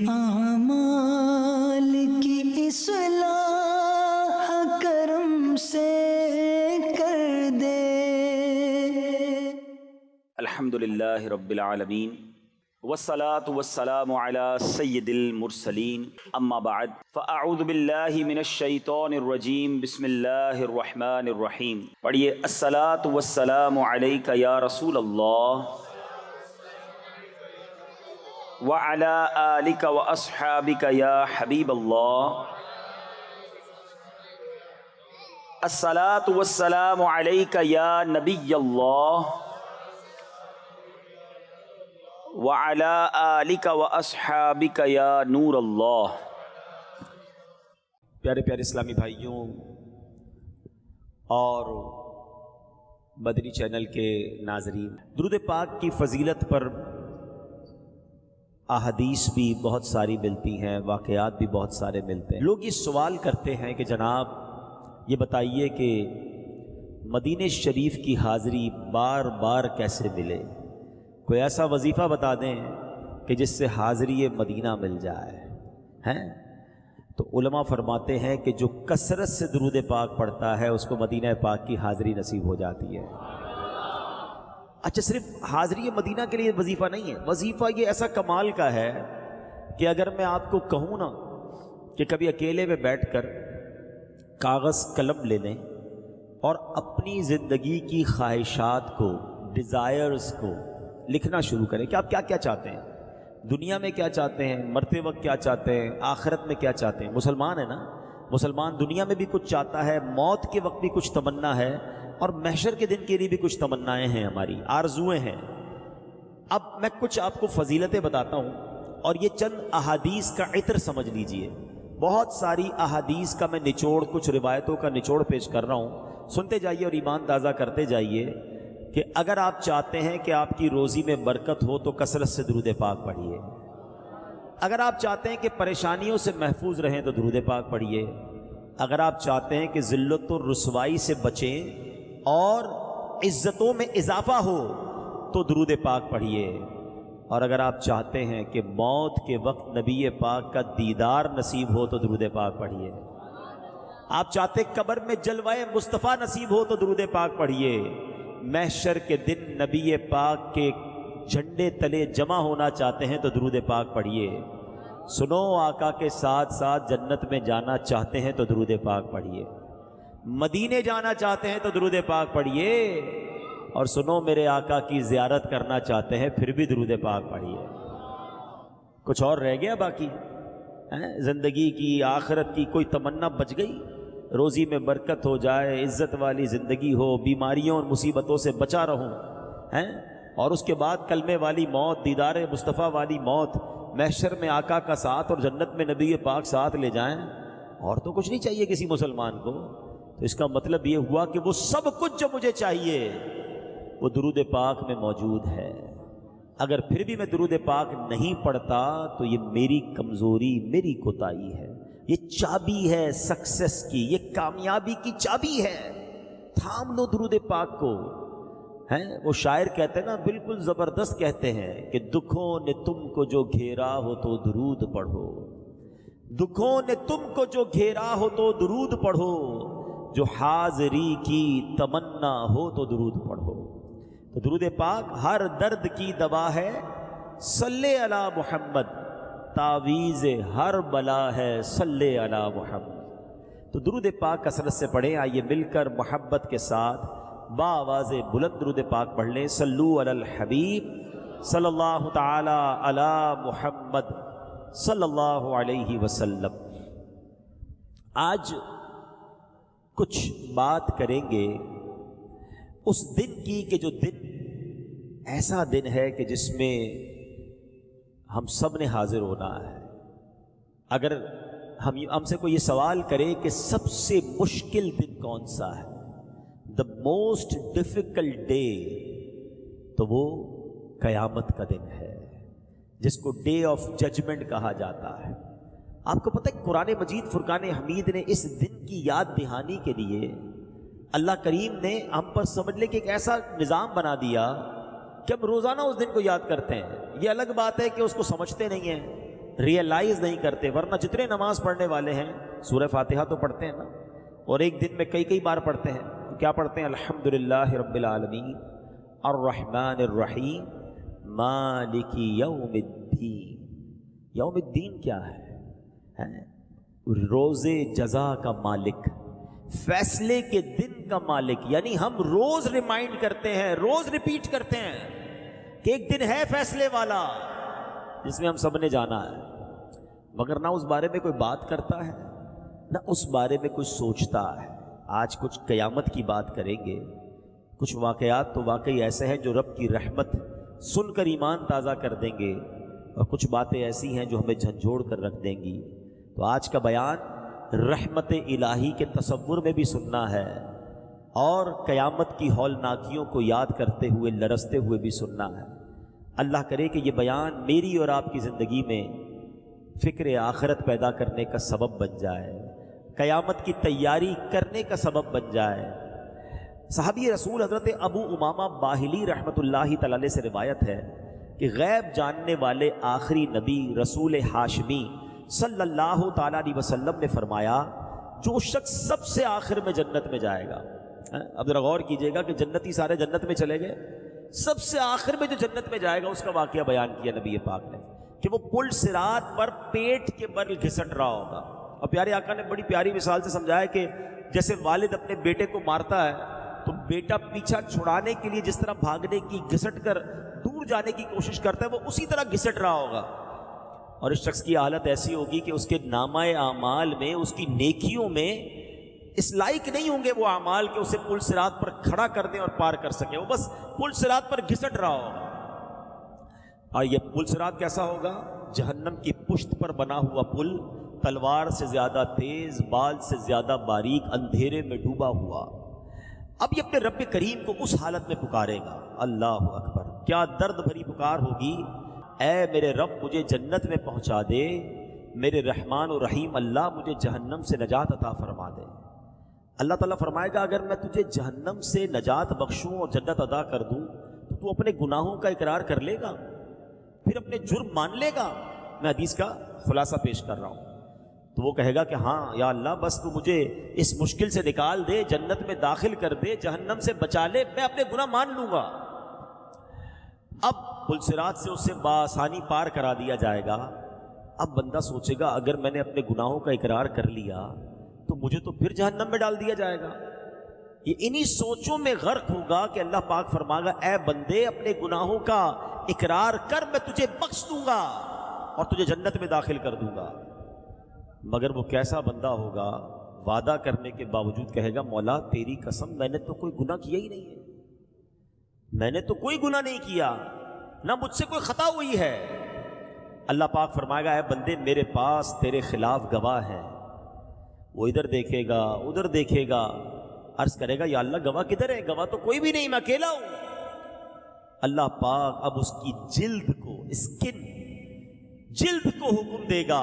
اعمال کی اصلاح کرم سے کر دے۔ الحمدللہ رب العالمین والصلاة والسلام علی سید المرسلین، اما بعد فاعوذ باللہ من الشیطان الرجیم، بسم اللہ الرحمن الرحیم۔ پڑھیے، الصلاة والسلام علیک یا رسول اللہ وعلی آلک واصحابک یا حبیب اللہ۔ الصلاة والسلام علیک یا نبی اللہ وعلی آلک واصحابک یا نور اللہ۔ پیارے پیارے اسلامی بھائیوں اور مدنی چینل کے ناظرین، درود پاک کی فضیلت پر احادیث بھی بہت ساری ملتی ہیں، واقعات بھی بہت سارے ملتے ہیں۔ لوگ یہ سوال کرتے ہیں کہ جناب یہ بتائیے کہ مدینہ شریف کی حاضری بار بار کیسے ملے؟ کوئی ایسا وظیفہ بتا دیں کہ جس سے حاضری مدینہ مل جائے ہیں؟ تو علماء فرماتے ہیں کہ جو کثرت سے درود پاک پڑھتا ہے اس کو مدینہ پاک کی حاضری نصیب ہو جاتی ہے۔ اچھا، صرف حاضری مدینہ کے لیے وظیفہ نہیں ہے، وظیفہ یہ ایسا کمال کا ہے کہ اگر میں آپ کو کہوں نا کہ کبھی اکیلے میں بیٹھ کر کاغذ قلم لے لیں اور اپنی زندگی کی خواہشات کو، ڈیزائرز کو لکھنا شروع کریں کہ آپ کیا کیا چاہتے ہیں، دنیا میں کیا چاہتے ہیں، مرتے وقت کیا چاہتے ہیں، آخرت میں کیا چاہتے ہیں۔ مسلمان ہے نا، مسلمان دنیا میں بھی کچھ چاہتا ہے، موت کے وقت بھی کچھ تمنا ہے، اور محشر کے دن کے لیے بھی کچھ تمنائیں ہیں، ہماری آرزویں ہیں۔ اب میں کچھ آپ کو فضیلتیں بتاتا ہوں اور یہ چند احادیث کا عطر سمجھ لیجئے۔ بہت ساری احادیث کا میں نچوڑ، کچھ روایتوں کا نچوڑ پیش کر رہا ہوں، سنتے جائیے اور ایمان تازہ کرتے جائیے کہ اگر آپ چاہتے ہیں کہ آپ کی روزی میں برکت ہو تو کثرت سے درود پاک پڑھیے۔ اگر آپ چاہتے ہیں کہ پریشانیوں سے محفوظ رہیں تو درود پاک پڑھیے۔ اگر آپ چاہتے ہیں کہ ذلت و رسوائی سے بچیں اور عزتوں میں اضافہ ہو تو درود پاک پڑھیے۔ اور اگر آپ چاہتے ہیں کہ موت کے وقت نبی پاک کا دیدار نصیب ہو تو درود پاک پڑھیے۔ آپ چاہتے قبر میں جلوہ مصطفیٰ نصیب ہو تو درود پاک پڑھیے۔ محشر کے دن نبی پاک کے جھنڈے تلے جمع ہونا چاہتے ہیں تو درود پاک پڑھیے۔ سنو، آقا کے ساتھ ساتھ جنت میں جانا چاہتے ہیں تو درود پاک پڑھیے۔ مدینے جانا چاہتے ہیں تو درود پاک پڑھیے، اور سنو، میرے آقا کی زیارت کرنا چاہتے ہیں پھر بھی درود پاک پڑھیے۔ کچھ اور رہ گیا باقی؟ زندگی کی، آخرت کی کوئی تمنا بچ گئی؟ روزی میں برکت ہو جائے، عزت والی زندگی ہو، بیماریوں اور مصیبتوں سے بچا رہوں، اور اس کے بعد کلمے والی موت، دیدار مصطفیٰ والی موت، محشر میں آقا کا ساتھ اور جنت میں نبی پاک ساتھ لے جائیں، اور تو کچھ نہیں چاہیے کسی مسلمان کو۔ تو اس کا مطلب یہ ہوا کہ وہ سب کچھ جو مجھے چاہیے وہ درود پاک میں موجود ہے۔ اگر پھر بھی میں درود پاک نہیں پڑھتا تو یہ میری کمزوری، میری کوتاہی ہے۔ یہ چابی ہے سکسیس کی، یہ کامیابی کی چابی ہے۔ تھام لو درود پاک کو۔ وہ شاعر کہتے ہیں نا، بالکل زبردست کہتے ہیں کہ دکھوں نے تم کو جو گھیرا ہو تو درود پڑھو، دکھوں نے تم کو جو گھیرا ہو تو درود پڑھو، جو حاضری کی تمنا ہو تو درود پڑھو۔ تو درود پاک ہر درد کی دوا ہے، صلی علی محمد، تعویذ ہر بلا ہے، صلی علی محمد۔ تو درود پاک کثرت سے پڑھیں۔ آئیے مل کر محبت کے ساتھ بآواز بلند درود پاک پڑھ لیں۔ صلو علی الحبیب صلی اللہ تعالی علی محمد صلی اللہ علیہ وسلم۔ آج کچھ بات کریں گے اس دن کی کہ جو دن ایسا دن ہے کہ جس میں ہم سب نے حاضر ہونا ہے۔ اگر ہم سے کوئی یہ سوال کرے کہ سب سے مشکل دن کون سا ہے، the most difficult day، تو وہ قیامت کا دن ہے، جس کو ڈے آف ججمنٹ کہا جاتا ہے۔ آپ کو پتہ ہے قرآن مجید فرقان حمید نے اس دن کی یاد دہانی کے لیے اللہ کریم نے ہم پر سمجھ لے کہ ایک ایسا نظام بنا دیا کہ ہم روزانہ اس دن کو یاد کرتے ہیں۔ یہ الگ بات ہے کہ اس کو سمجھتے نہیں ہیں، ریئلائز نہیں کرتے. ورنہ جتنے نماز پڑھنے والے ہیں سورہ فاتحہ تو پڑھتے ہیں نا, اور ایک دن میں کئی بار پڑھتے ہیں. کیا پڑھتے ہیں؟ الحمدللہ رب العالمین الرحمن الرحیم مالک یوم الدین. یوم الدین کیا ہے؟ روز جزا کا مالک, فیصلے کے دن کا مالک. یعنی ہم روز ریمائنڈ کرتے ہیں, روز ریپیٹ کرتے ہیں کہ ایک دن ہے فیصلے والا جس میں ہم سب نے جانا ہے, مگر نہ اس بارے میں کوئی بات کرتا ہے نہ اس بارے میں کوئی سوچتا ہے. آج کچھ قیامت کی بات کریں گے. کچھ واقعات تو واقعی ایسے ہیں جو رب کی رحمت سن کر ایمان تازہ کر دیں گے, اور کچھ باتیں ایسی ہیں جو ہمیں جھنجھوڑ کر رکھ دیں گی. تو آج کا بیان رحمت الہی کے تصور میں بھی سننا ہے, اور قیامت کی ہولناکیوں کو یاد کرتے ہوئے لرزتے ہوئے بھی سننا ہے. اللہ کرے کہ یہ بیان میری اور آپ کی زندگی میں فکر آخرت پیدا کرنے کا سبب بن جائے, قیامت کی تیاری کرنے کا سبب بن جائے. صحابی رسول حضرت ابو امامہ باہلی رحمۃ اللہ تعالی علیہ سے روایت ہے کہ غیب جاننے والے آخری نبی رسول ہاشمی صلی اللہ تعالیٰ علیہ وسلم نے فرمایا, جو شخص سب سے آخر میں جنت میں جائے گا. اب ذرا غور کیجئے گا کہ جنتی سارے جنت میں چلے گئے, سب سے آخر میں جو جنت میں جائے گا اس کا واقعہ بیان کیا نبی پاک نے کہ وہ پل صراط پر پیٹ کے بل گھسٹ رہا ہوگا. اور پیارے آقا نے بڑی پیاری مثال سے سمجھایا کہ جیسے والد اپنے بیٹے کو مارتا ہے تو بیٹا پیچھا چھڑانے کے لیے جس طرح بھاگنے کی, گھسٹ کر دور جانے کی کوشش کرتا ہے, وہ اسی طرح گھسٹ رہا ہوگا. اور اس شخص کی حالت ایسی ہوگی کہ اس کے نامہ اعمال میں, اس کی نیکیوں میں اس لائق نہیں ہوں گے وہ اعمال کہ اسے پل صراط پر کھڑا کر دیں اور پار کر سکیں. وہ بس پل صراط پر گھسٹ رہا ہوگا. اور یہ پل صراط کیسا ہوگا؟ جہنم کی پشت پر بنا ہوا پل, تلوار سے زیادہ تیز, بال سے زیادہ باریک, اندھیرے میں ڈوبا ہوا. اب یہ اپنے رب کریم کو اس حالت میں پکارے گا. اللہ اکبر, کیا درد بھری پکار ہوگی. اے میرے رب مجھے جنت میں پہنچا دے, میرے رحمان و رحیم اللہ مجھے جہنم سے نجات عطا فرما دے. اللہ تعالیٰ فرمائے گا اگر میں تجھے جہنم سے نجات بخشوں اور جنت عطا کر دوں تو تو اپنے گناہوں کا اقرار کر لے گا, پھر اپنے جرم مان لے گا. میں حدیث کا خلاصہ پیش کر رہا ہوں. تو وہ کہے گا کہ ہاں یا اللہ بس تو مجھے اس مشکل سے نکال دے, جنت میں داخل کر دے, جہنم سے بچا لے, میں اپنے گناہ مان لوں گا. اب پل صراط سے اسے بآسانی پار کرا دیا جائے گا. اب بندہ سوچے گا اگر میں نے اپنے گناہوں کا اقرار کر لیا تو مجھے تو پھر جہنم میں ڈال دیا جائے گا. یہ انہی سوچوں میں غرق ہوگا کہ اللہ پاک فرمائے گا اے بندے اپنے گناہوں کا اقرار کر, میں تجھے بخش دوں گا اور تجھے جنت میں داخل کر دوں گا. مگر وہ کیسا بندہ ہوگا, وعدہ کرنے کے باوجود کہے گا مولا تیری قسم میں نے تو کوئی گناہ کیا ہی نہیں ہے, میں نے تو کوئی گناہ نہیں کیا, نہ مجھ سے کوئی خطا ہوئی ہے. اللہ پاک فرمائے گا اے بندے میرے پاس تیرے خلاف گواہ ہیں. وہ ادھر دیکھے گا ادھر دیکھے گا, عرض کرے گا یا اللہ گواہ کدھر ہے؟ گواہ تو کوئی بھی نہیں, میں اکیلا ہوں. اللہ پاک اب اس کی جلد کو, اسکن جلد کو حکم دے گا,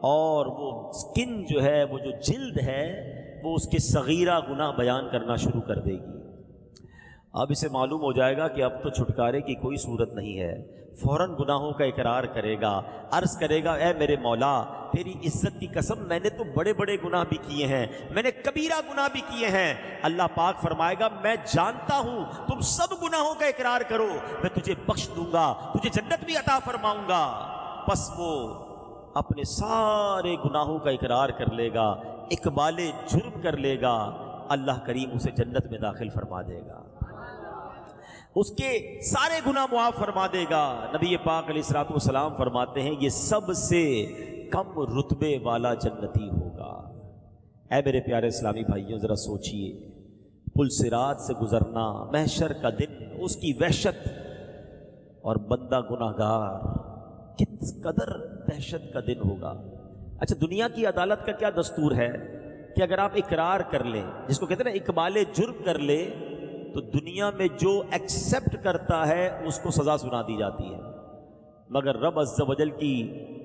اور وہ اسکن جو ہے, وہ جو جلد ہے, وہ اس کے صغیرہ گناہ بیان کرنا شروع کر دے گی. اب اسے معلوم ہو جائے گا کہ اب تو چھٹکارے کی کوئی صورت نہیں ہے. فوراً گناہوں کا اقرار کرے گا, عرض کرے گا اے میرے مولا تیری عزت کی قسم میں نے تو بڑے بڑے گناہ بھی کیے ہیں, میں نے کبیرہ گناہ بھی کیے ہیں. اللہ پاک فرمائے گا میں جانتا ہوں تم سب گناہوں کا اقرار کرو, میں تجھے بخش دوں گا, تجھے جنت بھی عطا فرماؤں گا. پس وہ اپنے سارے گناہوں کا اقرار کر لے گا, اقبال جرم کر لے گا, اللہ کریم اسے جنت میں داخل فرما دے گا, اس کے سارے گناہ معاف فرما دے گا. نبی پاک علیہ الصلوۃ والسلام فرماتے ہیں یہ سب سے کم رتبے والا جنتی ہوگا. اے میرے پیارے اسلامی بھائیوں ذرا سوچئے, پل صراط سے گزرنا, محشر کا دن, اس کی وحشت, اور بندہ گناہگار, کس قدر دہشت کا دن ہوگا. اچھا دنیا کی عدالت کا کیا دستور ہے کہ اگر آپ اقرار کر لیں, جس کو کہتے ہیں نا اقبال جرم کر لے, تو دنیا میں جو ایکسیپٹ کرتا ہے اس کو سزا سنا دی جاتی ہے. مگر رب عز و جل کی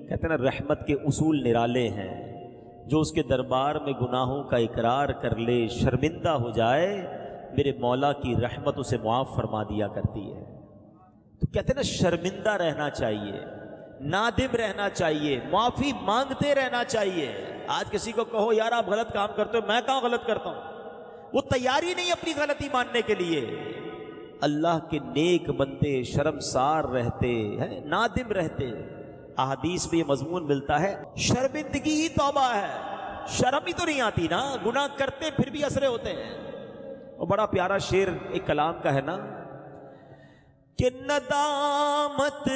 کہتے ہیں نا رحمت کے اصول نرالے ہیں, جو اس کے دربار میں گناہوں کا اقرار کر لے, شرمندہ ہو جائے, میرے مولا کی رحمت اسے معاف فرما دیا کرتی ہے. تو کہتے ہیں نا شرمندہ رہنا چاہیے, نادم رہنا چاہیے، معافی مانگتے رہنا چاہیے۔ آج کسی کو کہو یار آپ غلط کام کرتے ہو، میں کہاں غلط کرتا ہوں، وہ تیاری نہیں اپنی غلطی ماننے کے لیے۔ اللہ کے نیک بندے شرمسار رہتے ہیں، نادم رہتے۔ احادیث میں یہ مضمون ملتا ہے شرمندگی ہی توبہ ہے۔ شرم ہی تو نہیں آتی نا، گناہ کرتے پھر بھی اسرے ہوتے ہیں۔ اور بڑا پیارا شعر ایک کلام کا ہے نا کہ ندامت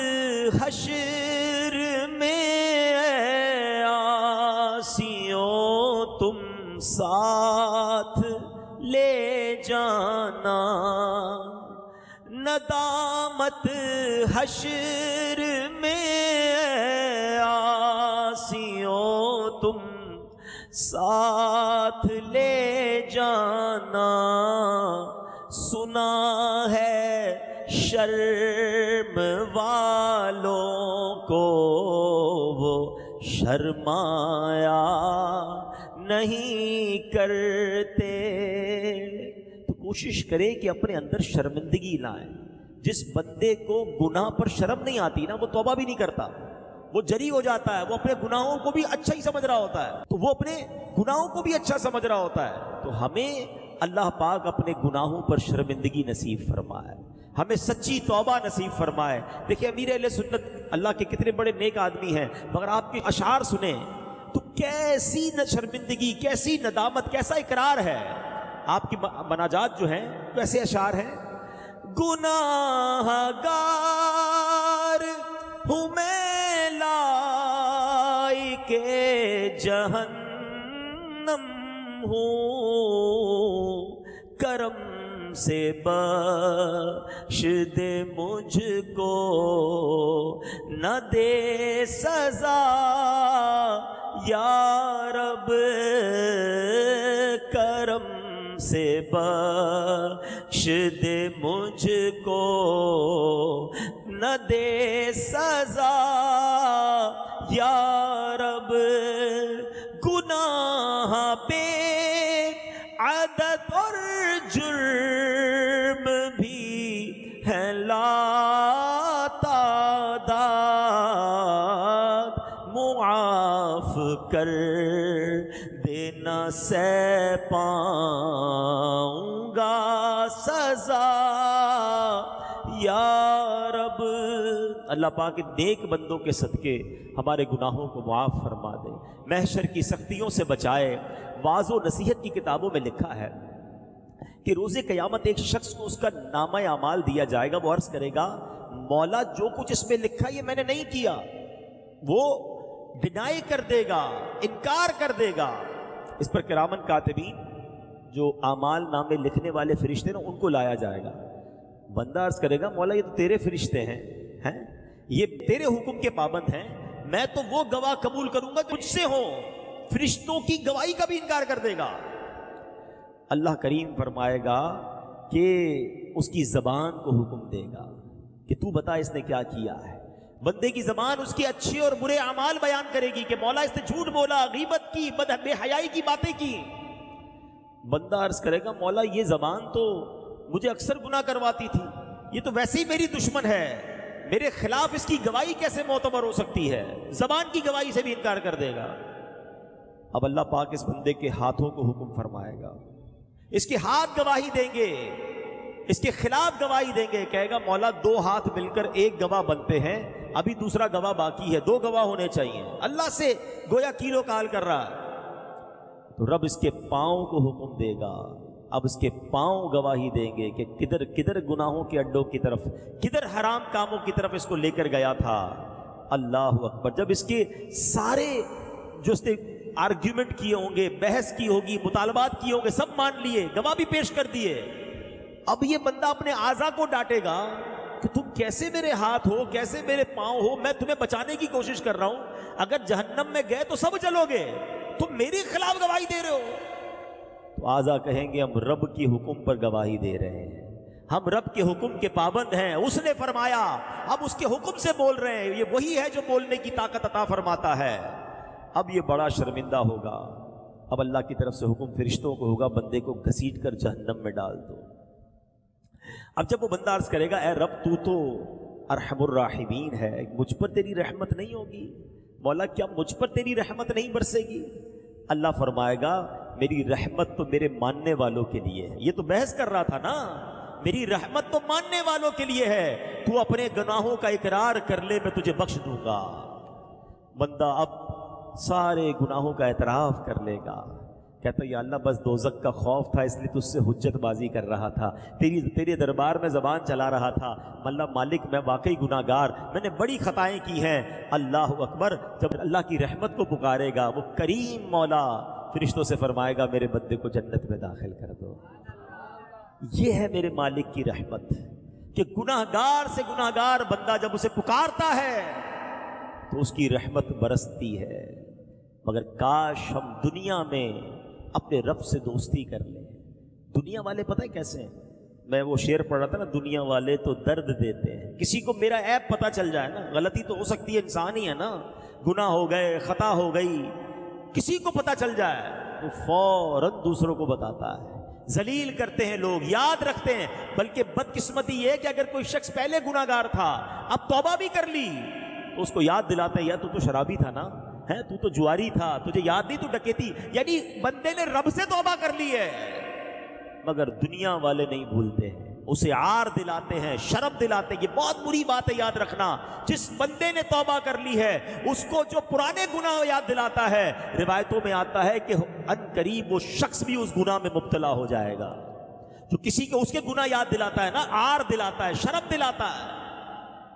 حشر میں عاصیوں تم ساتھ لے جانا، ندامت حشر میں عاصیوں تم ساتھ لے جانا، سنا ہے شرم والوں کو وہ شرمایا نہیں کرتے۔ تو کوشش کرے کہ اپنے اندر شرمندگی لائیں۔ جس بندے کو گناہ پر شرم نہیں آتی نا، وہ توبہ بھی نہیں کرتا، وہ جری ہو جاتا ہے، وہ اپنے گناہوں کو بھی اچھا ہی سمجھ رہا ہوتا ہے، تو وہ اپنے گناہوں کو بھی اچھا سمجھ رہا ہوتا ہے۔ تو ہمیں اللہ پاک اپنے گناہوں پر شرمندگی نصیب فرمائے، ہمیں سچی توبہ نصیب فرمائے۔ دیکھیں امیر اہل سنت اللہ کے کتنے بڑے نیک آدمی ہیں، مگر آپ کے اشعار سنیں تو کیسی شرمندگی، کیسی ندامت، کیسا اقرار ہے۔ آپ کی مناجات جو ہیں کیسے اشعار ہیں، گناہ گار ہوں میں لائق جہنم ہوں، کرم سے بخش دے مجھ کو، نہ دے سزا یا رب، کرم سے بخش دے مجھ کو، نہ دے سزا یا رب، گناہ پہ عادت اور جرم بھی ہے لا تعداد، معاف کر دینا سہ پاؤں گا سزا یا رب۔ اللہ پاک نیک بندوں کے صدقے ہمارے گناہوں کو معاف فرما دے، محشر کی سختیوں سے بچائے۔ واعظ و نصیحت کی کتابوں میں لکھا ہے کہ روز قیامت ایک شخص کو اس کا نامہ اعمال دیا جائے گا، وہ عرض کرے گا مولا جو کچھ اس میں لکھا یہ میں نے نہیں کیا، وہ ڈینائی کر دے گا، انکار کر دے گا۔ اس پر کرامن کاتبین جو اعمال نامے لکھنے والے فرشتے نا ان کو لایا جائے گا۔ بندہ عرض کرے گا مولا یہ تو تیرے فرشتے ہیں، یہ تیرے حکم کے پابند ہیں، میں تو وہ گواہ قبول کروں گا جو مجھ سے ہو، فرشتوں کی گواہی کا بھی انکار کر دے گا۔ اللہ کریم فرمائے گا کہ اس کی زبان کو حکم دے گا کہ تو بتا اس نے کیا کیا ہے۔ بندے کی زبان اس کے اچھے اور برے اعمال بیان کرے گی کہ مولا اس نے جھوٹ بولا، غیبت کی، بے حیائی کی باتیں کی۔ بندہ عرض کرے گا مولا یہ زبان تو مجھے اکثر گناہ کرواتی تھی، یہ تو ویسے ہی میری دشمن ہے، میرے خلاف اس کی گواہی کیسے معتبر ہو سکتی ہے؟ زبان کی گواہی سے بھی انکار کر دے گا۔ اب اللہ پاک اس بندے کے ہاتھوں کو حکم فرمائے گا، اس کے ہاتھ گواہی دیں گے، اس کے خلاف گواہی دیں گے، کہے گا مولا دو ہاتھ مل کر ایک گواہ بنتے ہیں، ابھی دوسرا گواہ باقی ہے، دو گواہ ہونے چاہیے۔ اللہ سے گویا کیلو کال کر رہا ہے۔ تو رب اس کے پاؤں کو حکم دے گا، اب اس کے پاؤں گواہی دیں گے کہ کدھر کدھر گناہوں کے اڈوں کی طرف، کدھر حرام کاموں کی طرف اس کو لے کر گیا تھا۔ اللہ اکبر۔ جب اس کے سارے جو اس نے آرگیومنٹ کیے ہوں گے، بحث کی ہوگی، مطالبات کیے ہوں گے، سب مان لیے، گواہ بھی پیش کر دیے، اب یہ بندہ اپنے اعضا کو ڈانٹے گا کہ تم کیسے میرے ہاتھ ہو، کیسے میرے پاؤں ہو، میں تمہیں بچانے کی کوشش کر رہا ہوں، اگر جہنم میں گئے تو سب جلو گے، تم میرے خلاف گواہی دے رہے ہو۔ تو اعضا کہیں گے ہم رب کی حکم پر گواہی دے رہے ہیں، ہم رب کے حکم کے پابند ہیں، اس نے فرمایا، اب اس کے حکم سے بول رہے ہیں، یہ وہی ہے جو بولنے کی طاقت عطا فرماتا ہے۔ اب یہ بڑا شرمندہ ہوگا۔ اب اللہ کی طرف سے حکم فرشتوں کو ہوگا بندے کو گھسیٹ کر جہنم میں ڈال دو۔ اب جب وہ بندہ عرض کرے گا اے رب تو ارحم الراحمین ہے، مجھ پر تیری رحمت نہیں ہوگی؟ مولا کیا مجھ پر تیری رحمت نہیں برسے گی؟ اللہ فرمائے گا میری رحمت تو میرے ماننے والوں کے لیے ہے۔ یہ تو بحث کر رہا تھا نا، میری رحمت تو ماننے والوں کے لیے ہے، تو اپنے گناہوں کا اقرار کر لے میں تجھے بخش دوں گا۔ بندہ اب سارے گناہوں کا اعتراف کر لے گا، کہتا یا اللہ بس دوزخ کا خوف تھا اس لیے تجھ سے حجت بازی کر رہا تھا، تیرے دربار میں زبان چلا رہا تھا، اللہ مالک میں واقعی گناہگار، میں نے بڑی خطائیں کی ہیں۔ اللہ اکبر، جب اللہ کی رحمت کو پکارے گا وہ کریم مولا فرشتوں سے فرمائے گا میرے بندے کو جنت میں داخل کر دو۔ یہ ہے میرے مالک کی رحمت کہ گناہگار سے گناہگار بندہ جب اسے پکارتا ہے تو اس کی رحمت برستی ہے۔ مگر کاش ہم دنیا میں اپنے رب سے دوستی کر لیں۔ دنیا والے پتہ ہے کیسے ہیں؟ میں وہ شعر پڑھ رہا تھا نا، دنیا والے تو درد دیتے ہیں۔ کسی کو میرا عیب پتہ چل جائے نا، غلطی تو ہو سکتی ہے، انسان ہی ہے نا، گناہ ہو گئے، خطا ہو گئی، کسی کو پتہ چل جائے تو فوراً دوسروں کو بتاتا ہے۔ ذلیل کرتے ہیں لوگ، یاد رکھتے ہیں، بلکہ بدقسمتی یہ کہ اگر کوئی شخص پہلے گناہگار تھا اب توبہ بھی کر لی تو اس کو یاد دلاتے ہیں یا تو شرابی تھا نا، ہے تو جواری تھا، تجھے یاد نہیں تو ڈکیتی، یعنی بندے نے رب سے توبہ کر لی ہے۔ مگر دنیا والے نہیں بھولتے ہیں، اسے عار دلاتے ہیں، شرم دلاتے ہیں۔ یہ بہت بری بات ہے، یاد رکھنا، جس بندے نے توبہ کر لی ہے اس کو جو پرانے گناہ یاد دلاتا ہے، روایتوں میں آتا ہے کہ ان قریب وہ شخص بھی اس گناہ میں مبتلا ہو جائے گا۔ جو کسی کو اس کے گناہ یاد دلاتا ہے نا، عار دلاتا ہے، شرم دلاتا ہے۔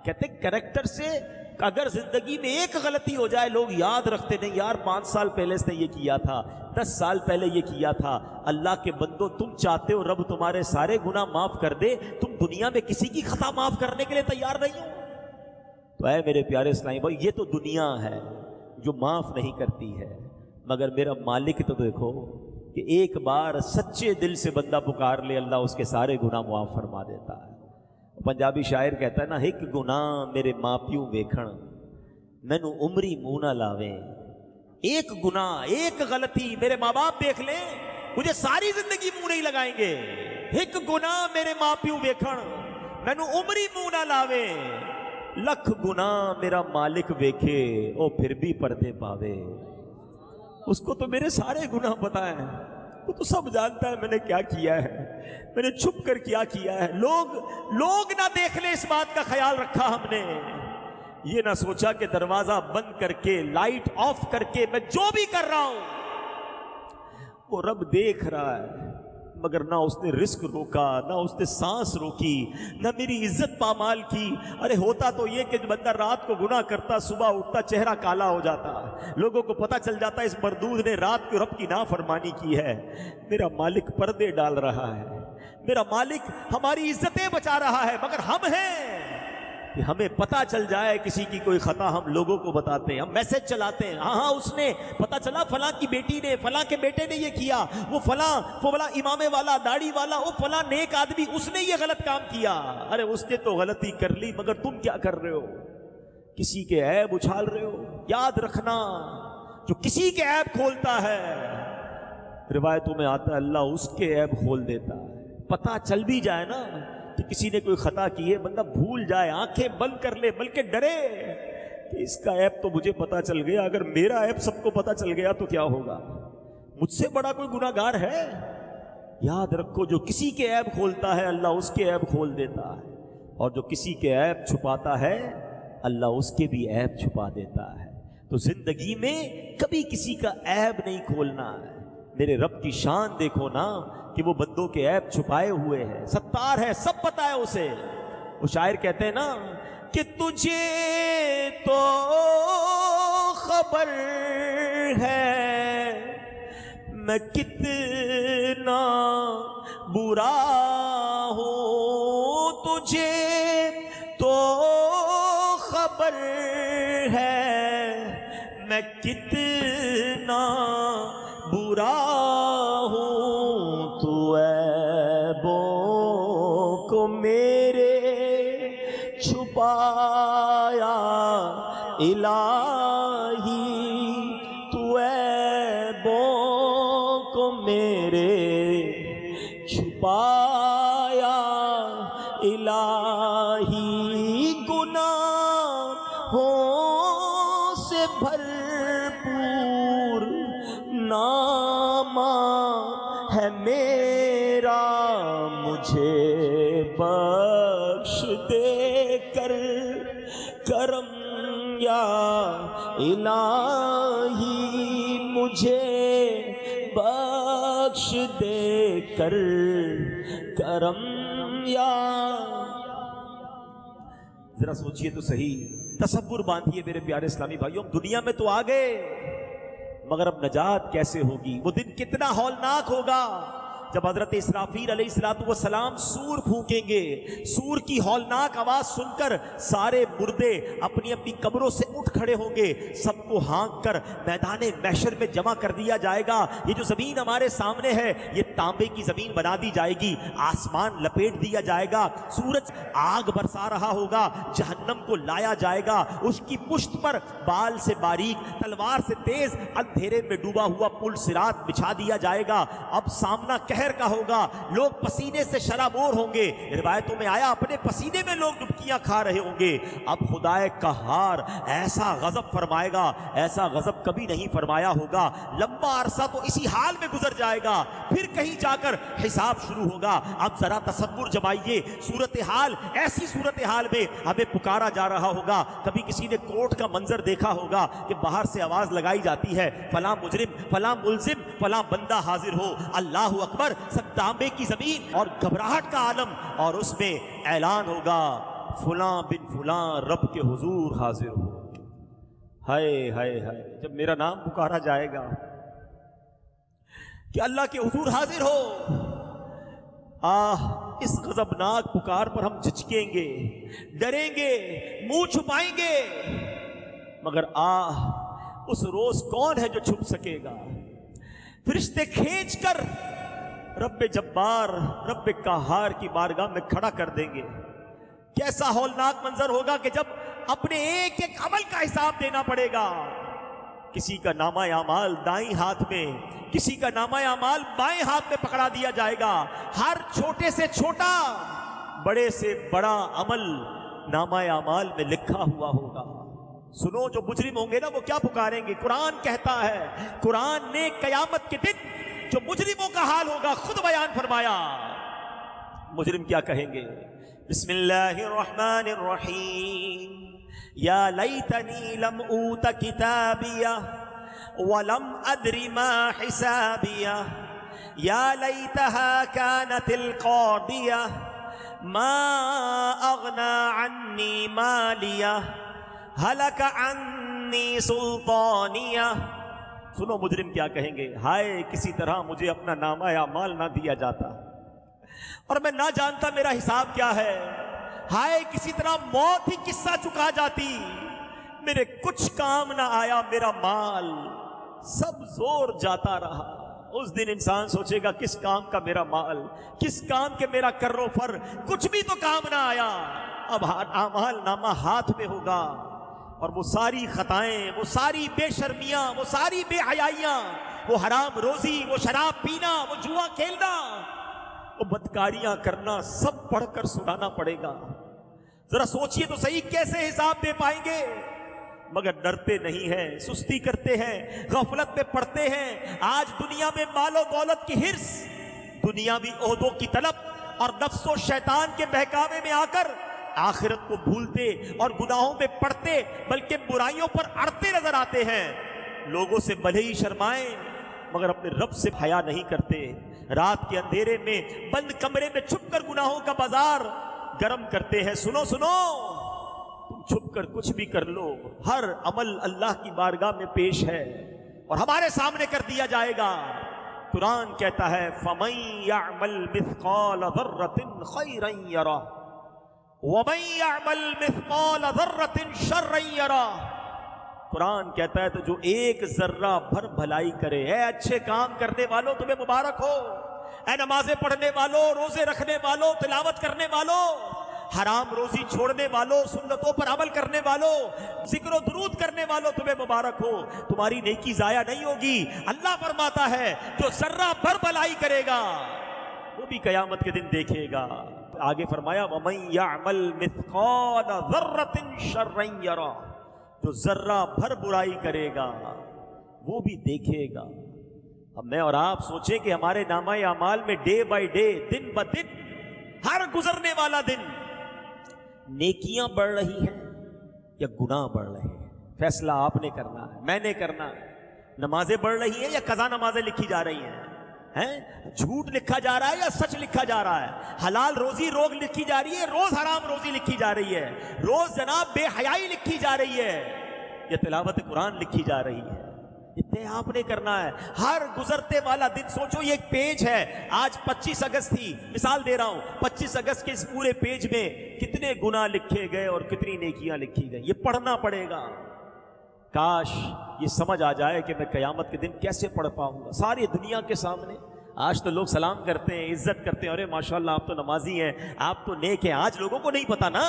کہتے ہیں کریکٹر سے اگر زندگی میں ایک غلطی ہو جائے لوگ یاد رکھتے نہیں، یار 5 سال پہلے اس نے یہ کیا تھا، 10 سال پہلے یہ کیا تھا۔ اللہ کے بندو، تم چاہتے ہو رب تمہارے سارے گناہ معاف کر دے، تم دنیا میں کسی کی خطا معاف کرنے کے لیے تیار نہیں ہو؟ تو اے میرے پیارے اسلامی بھائی، یہ تو دنیا ہے جو معاف نہیں کرتی ہے، مگر میرا مالک تو دیکھو کہ ایک بار سچے دل سے بندہ پکار لے، اللہ اس کے سارے گناہ معاف فرما دیتا ہے۔ پنجابی شاعر کہتا ہے نا، ایک گناہ میرے ماں پیو ویکھن مینوں عمری منہ نہ لاویں۔ ایک گناہ، ایک غلطی میرے ماں باپ دیکھ لیں، مجھے ساری زندگی منہ نہیں لگائیں گے۔ ایک گناہ میرے ماں پیو ویکھن مینوں عمری منہ نہ لاویں، لکھ گناہ میرا مالک ویکھے او پھر بھی پردے پاوے۔ اس کو تو میرے سارے گناہ پتہ ہیں، وہ تو سب جانتا ہے میں نے کیا کیا ہے، میں نے چھپ کر کیا کیا ہے۔ لوگ نہ دیکھ لیں، اس بات کا خیال رکھا ہم نے۔ یہ نہ سوچا کہ دروازہ بند کر کے، لائٹ آف کر کے میں جو بھی کر رہا ہوں وہ رب دیکھ رہا ہے، مگر نہ اس نے رزق روکا، نہ اس نے سانس روکی، نہ میری عزت پامال کی۔ ارے ہوتا تو یہ کہ بندہ رات کو گناہ کرتا، صبح اٹھتا چہرہ کالا ہو جاتا، لوگوں کو پتہ چل جاتا اس مردود نے رات کو رب کی نافرمانی کی ہے۔ میرا مالک پردے ڈال رہا ہے، میرا مالک ہماری عزتیں بچا رہا ہے، مگر ہم ہیں کہ ہمیں پتہ چل جائے کسی کی کوئی خطا ہم لوگوں کو بتاتے ہیں، ہم میسج چلاتے ہیں، ہاں اس نے پتہ چلا فلاں کی بیٹی نے، فلاں کے بیٹے نے یہ کیا، وہ فلاں امامے والا، داڑھی والا، وہ فلاں نیک آدمی، اس نے یہ غلط کام کیا۔ ارے اس نے تو غلطی کر لی، مگر تم کیا کر رہے ہو؟ کسی کے عیب اچھال رہے ہو۔ یاد رکھنا، جو کسی کے عیب کھولتا ہے، روایتوں میں آتا ہے اللہ اس کے عیب کھول دیتا ہے۔ پتہ چل بھی جائے نا کہ کسی نے کوئی خطا کی ہے، بندہ بھول جائے، آنکھیں بند کر لے، بلکہ ڈرے کہ اس کا عیب تو مجھے پتہ چل گیا، اگر میرا عیب سب کو پتہ چل گیا تو کیا ہوگا؟ مجھ سے بڑا کوئی گناہگار ہے؟ یاد رکھو، جو کسی کے عیب کھولتا ہے اللہ اس کے عیب کھول دیتا ہے، اور جو کسی کے عیب چھپاتا ہے اللہ اس کے بھی عیب چھپا دیتا ہے۔ تو زندگی میں کبھی کسی کا عیب نہیں کھولنا ہے۔ میرے رب کی شان دیکھو نا کہ وہ بندوں کے عیب چھپائے ہوئے ہیں، ستار ہے، سب پتہ ہے اسے۔ وہ شاعر کہتے ہیں نا کہ تجھے تو خبر ہے میں کتنا برا ہوں، تجھے تو خبر ہے میں کتنا برا ہوں، تو عیبوں کو میرے چھپایا الہی، تو عیبوں کو میرے چھپایا الہی، بھرپور نامہ ہے میرا، مجھے بخش دے کر کرم یا الہی، مجھے بخش دے کر کرم یا۔ ذرا سوچئے تو صحیح، تصور باندھیے میرے پیارے اسلامی بھائیوں، ہم دنیا میں تو آ گئے مگر اب نجات کیسے ہوگی؟ وہ دن کتنا ہولناک ہوگا جب حضرت اسرافیل علیہ السلام سور پھونکیں گے۔ سور کی ہولناک آواز سن کر سارے مردے اپنی اپنی قبروں سے اٹھ کھڑے ہوں گے، سب کو ہانک کر میدان محشر میں جمع کر دیا جائے گا۔ یہ جو زمین ہمارے سامنے ہے یہ تانبے کی زمین بنا دی جائے گی، آسمان لپیٹ دیا جائے گا، سورج آگ برسا رہا ہوگا، جہنم کو لایا جائے گا، اس کی پشت پر بال سے باریک تلوار سے تیز اندھیرے میں ڈوبا ہوا پل صراط بچھا دیا جائے گا۔ اب سامنا کا ہوگا، لوگ پسینے سے شرابور ہوں گے، روایتوں میں آیا اپنے پسینے میں لوگ ڈبکیاں کھا رہے ہوں گے۔ اب خدائے قہار ایسا غضب فرمائے گا، ایسا غضب کبھی نہیں فرمایا ہوگا۔ لمبا عرصہ تو اسی حال میں گزر جائے گا، پھر کہیں جا کر حساب شروع ہوگا۔ اب ذرا تصور جمائیے، صورتحال ایسی صورتحال میں ہمیں پکارا جا رہا ہوگا۔ کبھی کسی نے کورٹ کا منظر دیکھا ہوگا کہ باہر سے آواز لگائی جاتی ہے، فلاں مجرم، فلاں ملزم، فلاں بندہ حاضر ہو، اللہ اکبر، سب تانبے کی زمین اور گھبراہٹ کا عالم، اور اس میں اعلان ہوگا فلاں بن فلاں رب کے حضور حاضر ہو۔ ہائے ہائے ہائے، جب میرا نام پکارا جائے گا کہ اللہ کے حضور حاضر ہو، اس غضبناک پکار پر ہم جھجکیں گے، ڈریں گے، منہ چھپائیں گے، مگر اس روز کون ہے جو چھپ سکے گا؟ فرشتے کھینچ کر رب جبار، رب قہار کی بارگاہ میں کھڑا کر دیں گے۔ کیسا ہولناک منظر ہوگا کہ جب اپنے ایک ایک عمل کا حساب دینا پڑے گا۔ کسی کا نامہ اعمال دائیں ہاتھ میں، کسی کا نامہ اعمال بائیں ہاتھ میں پکڑا دیا جائے گا۔ ہر چھوٹے سے چھوٹا، بڑے سے بڑا عمل نامہ اعمال میں لکھا ہوا ہوگا۔ سنو، جو مجرم ہوں گے نا وہ کیا پکاریں گے؟ قرآن کہتا ہے، قرآن نے قیامت کے دن جو مجرموں کا حال ہوگا خود بیان فرمایا۔ مجرم کیا کہیں گے؟ بسم اللہ الرحمن الرحیم، یا لیتنی لم اوت کتابیہ ولم ادر ما حسابیہ، یا لیتہا کانت القاضیہ ما اغنی عنی مالیہ ہلک عنی سلطانیہ۔ سنو مجرم کیا کہیں گے، ہائے کسی طرح مجھے اپنا نامہ اعمال نہ دیا جاتا اور میں نہ جانتا میرا حساب کیا ہے۔ ہائے کسی طرح موت ہی قصہ چکا جاتی، میرے کچھ کام نہ آیا، میرا مال سب زور جاتا رہا۔ اس دن انسان سوچے گا کس کام کا میرا مال، کس کام کے میرا کر و فر، کچھ بھی تو کام نہ آیا۔ اب اعمال نامہ ہاتھ میں ہوگا، اور وہ ساری خطائیں، وہ ساری بے شرمیاں، وہ ساری بے حیائیاں، وہ حرام روزی، وہ شراب پینا، وہ جوا کھیلنا، وہ بدکاریاں کرنا، سب پڑھ کر سنانا پڑے گا۔ ذرا سوچئے تو صحیح، کیسے حساب دے پائیں گے؟ مگر ڈرتے نہیں ہیں، سستی کرتے ہیں، غفلت میں پڑتے ہیں۔ آج دنیا میں مال و دولت کی حرص، دنیاوی عہدوں کی طلب اور نفس و شیطان کے بہکاوے میں آ کر آخرت کو بھولتے اور گناہوں میں پڑتے بلکہ برائیوں پر اڑتے نظر آتے ہیں۔ لوگوں سے بھلے ہی شرمائیں مگر اپنے رب سے حیا نہیں کرتے۔ رات کے اندھیرے میں بند کمرے میں چھپ کر گناہوں کا بازار گرم کرتے ہیں۔ سنو سنو، تم چھپ کر کچھ بھی کر لو، ہر عمل اللہ کی بارگاہ میں پیش ہے اور ہمارے سامنے کر دیا جائے گا۔ قرآن کہتا ہے فَمَن يَعْمَلْ مِثْقَالَ ذَرَّةٍ خَيْرًا يَرَهُ وَمَن يَعْمَلْ مِثْقَالَ ذَرَّةٍ شَرًّا يَرَهُ۔ قرآن کہتا ہے تو جو ایک ذرہ بھر بھلائی کرے، اے اچھے کام کرنے والوں تمہیں مبارک ہو، اے نمازیں پڑھنے والوں، روزے رکھنے والوں، تلاوت کرنے والوں، حرام روزی چھوڑنے والوں، سنتوں پر عمل کرنے والوں، ذکر و درود کرنے والوں تمہیں مبارک ہو، تمہاری نیکی ضائع نہیں ہوگی۔ اللہ فرماتا ہے جو ذرہ بھر بھلائی کرے گا وہ بھی قیامت کے دن دیکھے گا۔ آگے فرمایا وَمَن يَعْمَلْ مِثْقَالَ ذَرَّةٍ شَرًّا يَرَهُ۔ جو ذرہ بھر برائی کرے گا وہ بھی دیکھے گا۔ اب میں اور آپ سوچیں کہ ہمارے نامہ اعمال میں ڈے بائی ڈے، دن بہ دن، ہر گزرنے والا دن نیکیاں بڑھ رہی ہیں یا گناہ بڑھ رہے ہیں؟ فیصلہ آپ نے کرنا ہے، میں نے کرنا ہے۔ نمازیں بڑھ رہی ہیں یا قضا نمازیں لکھی جا رہی ہیں؟ جھوٹ لکھا جا رہا ہے یا سچ لکھا جا رہا ہے؟ حلال روزی روز لکھی جا رہی ہے، روز حرام روزی لکھی جا رہی ہے، روز جناب بے حیائی لکھی جا رہی ہے، یا تلاوت قرآن لکھی جا رہی ہے؟ اتنے آپ نے کرنا ہے۔ ہر گزرتے والا دن سوچو، یہ ایک پیج ہے، آج 25 اگست تھی، مثال دے رہا ہوں، 25 اگست کے اس پورے پیج میں کتنے گناہ لکھے گئے اور کتنی نیکیاں لکھی گئی، یہ پڑھنا پڑے گا۔ کاش یہ سمجھ آ جائے کہ میں قیامت کے دن کیسے پڑھ پاؤں گا ساری دنیا کے سامنے۔ آج تو لوگ سلام کرتے ہیں، عزت کرتے ہیں، ارے ماشاءاللہ آپ تو نمازی ہیں، آپ تو نیک ہیں، آج لوگوں کو نہیں پتا نا،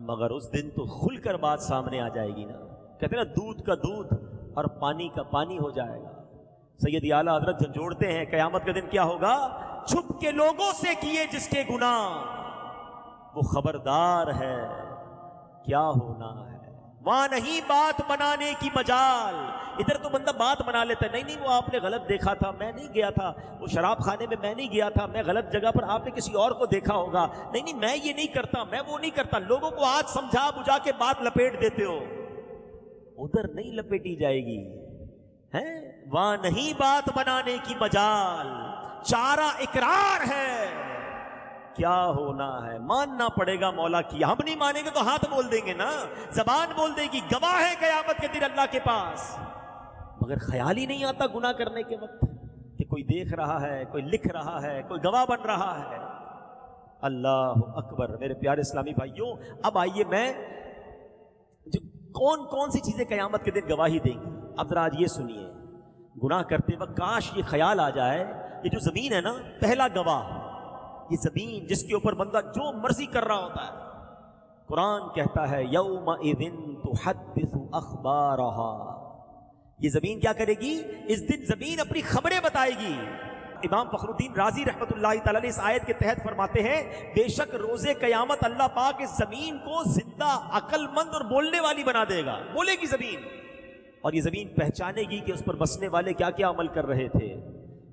مگر اس دن تو کھل کر بات سامنے آ جائے گی نا۔ کہتے ہیں نا، دودھ کا دودھ اور پانی کا پانی ہو جائے گا۔ سید اعلیٰ حضرت جھنجھوڑتے ہیں قیامت کے دن کیا ہوگا؟ چھپ کے لوگوں سے کیے جس کے گناہ، وہ خبردار ہے کیا ہونا ہے۔ وہاں نہیں بات بنانے کی مجال۔ ادھر تو بندہ بات بنا لیتا ہے، نہیں وہ آپ نے غلط دیکھا تھا، میں نہیں گیا تھا وہ شراب خانے میں، میں نہیں گیا تھا، میں غلط جگہ پر، آپ نے کسی اور کو دیکھا ہوگا، نہیں میں یہ نہیں کرتا، میں وہ نہیں کرتا۔ لوگوں کو آج سمجھا بجھا کے بات لپیٹ دیتے ہو، ادھر نہیں لپیٹی جائے گی۔ وہاں نہیں بات بنانے کی مجال، چارہ اقرار ہے کیا ہونا ہے۔ ماننا پڑے گا مولا کی، ہم نہیں مانیں گے تو ہاتھ بول دیں گے نا، زبان بول دے گی، گواہ ہے قیامت کے دن اللہ کے پاس۔ مگر خیال ہی نہیں آتا گناہ کرنے کے وقت کہ کوئی دیکھ رہا ہے، کوئی لکھ رہا ہے، کوئی گواہ بن رہا ہے۔ اللہ اکبر۔ میرے پیارے اسلامی بھائیوں، اب آئیے میں کون کون سی چیزیں قیامت کے دن گواہی دیں گی، اب ذرا آج یہ سنیے۔ گناہ کرتے وقت کاش یہ خیال آ جائے، یہ جو زمین ہے نا، پہلا گواہ، یہ زمین جس کے اوپر بندہ جو مرضی کر رہا ہوتا ہے۔ قرآن کہتا ہے یومئذ تحدث اخبارہا، یہ زمین کیا کرے گی؟ اس دن زمین اپنی خبریں بتائے گی۔ امام فخر الدین رازی رحمۃ اللہ تعالی علیہ اس آیت کے تحت فرماتے ہیں، بے شک روز قیامت اللہ پاک اس زمین کو زندہ، عقل مند اور بولنے والی بنا دے گا، بولے گی زمین، اور یہ زمین پہچانے گی کہ اس پر بسنے والے کیا کیا عمل کر رہے تھے۔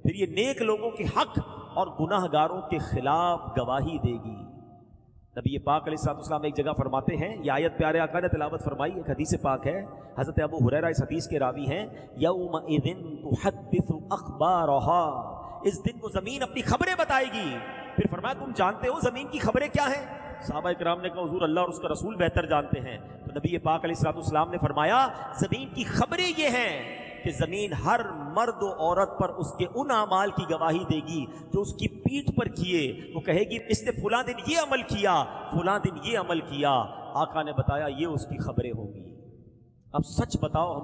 پھر یہ نیک لوگوں کے حق اور گناہ گاروں کے خلاف گواہی دے گی۔ نبی پاک علیہ السلام ایک جگہ فرماتے ہیں، یہ آیت پیارے آقا نے تلاوت فرمائی، ایک حدیث پاک ہے، حضرت ابو ہریرہ اس حدیث کے راوی ہیں، یومئذ تحدث اخبارہا، اس دن کو زمین اپنی خبریں بتائے گی۔ پھر فرمایا تم جانتے ہو زمین کی خبریں کیا ہیں؟ صحابہ کرام نے کہا حضور اللہ اور اس کا رسول بہتر جانتے ہیں۔ تو نبی پاک علیہ السلام نے فرمایا زمین کی خبریں یہ ہیں کہ زمین ہر مرد و عورت پر اس کے ان اعمال کی گواہی دے گی جو اس کی پیٹھ پر کیے۔ وہ کہے گی اس نے فلاں دن یہ عمل کیا، فلاں دن یہ عمل کیا۔ آقا نے بتایا یہ اس کی خبریں ہوں گی۔ اب سچ بتاؤ،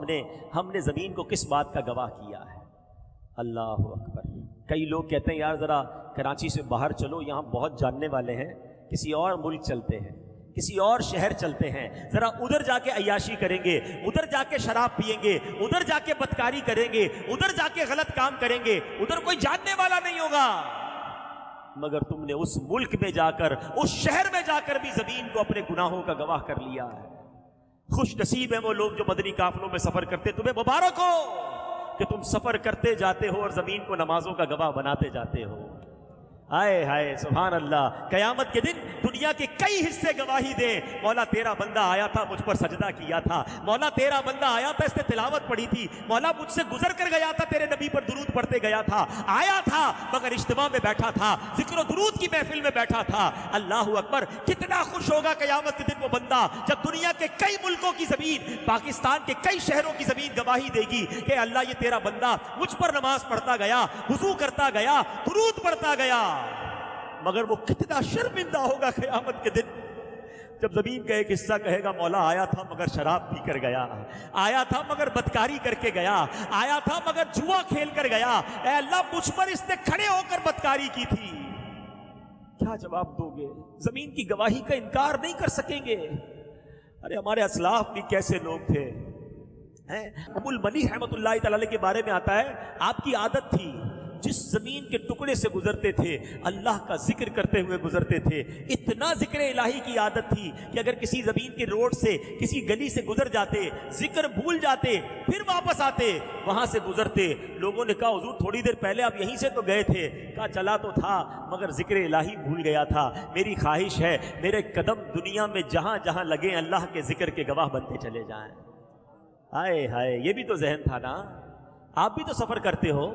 ہم نے زمین کو کس بات کا گواہ کیا ہے؟ اللہ اکبر۔ کئی لوگ کہتے ہیں یار ذرا کراچی سے باہر چلو، یہاں بہت جاننے والے ہیں، کسی اور ملک چلتے ہیں، کسی اور شہر چلتے ہیں، ذرا ادھر جا کے عیاشی کریں گے، ادھر جا کے شراب پیئیں گے، ادھر جا کے بدکاری کریں گے، ادھر جا کے غلط کام کریں گے، ادھر کوئی جاننے والا نہیں ہوگا۔ مگر تم نے اس ملک میں جا کر، اس شہر میں جا کر بھی زمین کو اپنے گناہوں کا گواہ کر لیا ہے۔ خوش نصیب ہیں وہ لوگ جو مدنی قافلوں میں سفر کرتے، تمہیں مبارک ہو کہ تم سفر کرتے جاتے ہو اور زمین کو نمازوں کا گواہ بناتے جاتے ہو۔ ہائے ہائے سبحان اللہ۔ قیامت کے دن دنیا کے کئی حصے گواہی دیں، مولا تیرا بندہ آیا تھا مجھ پر سجدہ کیا تھا، مولا تیرا بندہ آیا تھا اس نے تلاوت پڑھی تھی، مولا مجھ سے گزر کر گیا تھا تیرے نبی پر درود پڑھتے گیا تھا، آیا تھا مگر اجتماع میں بیٹھا تھا، ذکر و درود کی محفل میں بیٹھا تھا۔ اللہ اکبر۔ کتنا خوش ہوگا قیامت کے دن وہ بندہ جب دنیا کے کئی ملکوں کی زمین، پاکستان کے کئی شہروں کی زمین گواہی دے گی کہ اللہ یہ تیرا بندہ مجھ پر نماز پڑھتا گیا، وضو کرتا گیا، درود پڑھتا گیا۔ مگر وہ کتنا شرمندہ ہوگا قیامت کے دن جب زمین کا ایک حصہ کہے گا مولا آیا تھا مگر شراب پی کر گیا، آیا تھا مگر بدکاری کر کے گیا، آیا تھا مگر جوا کھیل کر گیا، اے اللہ مجھ پر اس نے کھڑے ہو کر بدکاری کی تھی۔ کیا جواب دو گے؟ زمین کی گواہی کا انکار نہیں کر سکیں گے۔ ارے ہمارے اسلاف بھی کیسے لوگ تھے۔ ابو المنی رحمۃ اللہ تعالی کے بارے میں آتا ہے، آپ کی عادت تھی جس زمین کے ٹکڑے سے گزرتے تھے اللہ کا ذکر کرتے ہوئے گزرتے تھے. اتنا ذکر الہی کی عادت تھی کہ اگر کسی زمین کے روڈ سے کسی گلی سے گزر جاتے, ذکر بھول جاتے, پھر واپس آتے, وہاں سے گزرتے, لوگوں نے کہا حضور تھوڑی دیر پہلے آپ یہیں سے تو گئے تھے. کہا چلا تو تھا مگر ذکر الہی بھول گیا تھا. میری خواہش ہے میرے قدم دنیا میں جہاں جہاں لگیں اللہ کے ذکر کے گواہ بنتے چلے جائیں. ہائے ہائے, یہ بھی تو ذہن تھا نا. آپ بھی تو سفر کرتے ہو,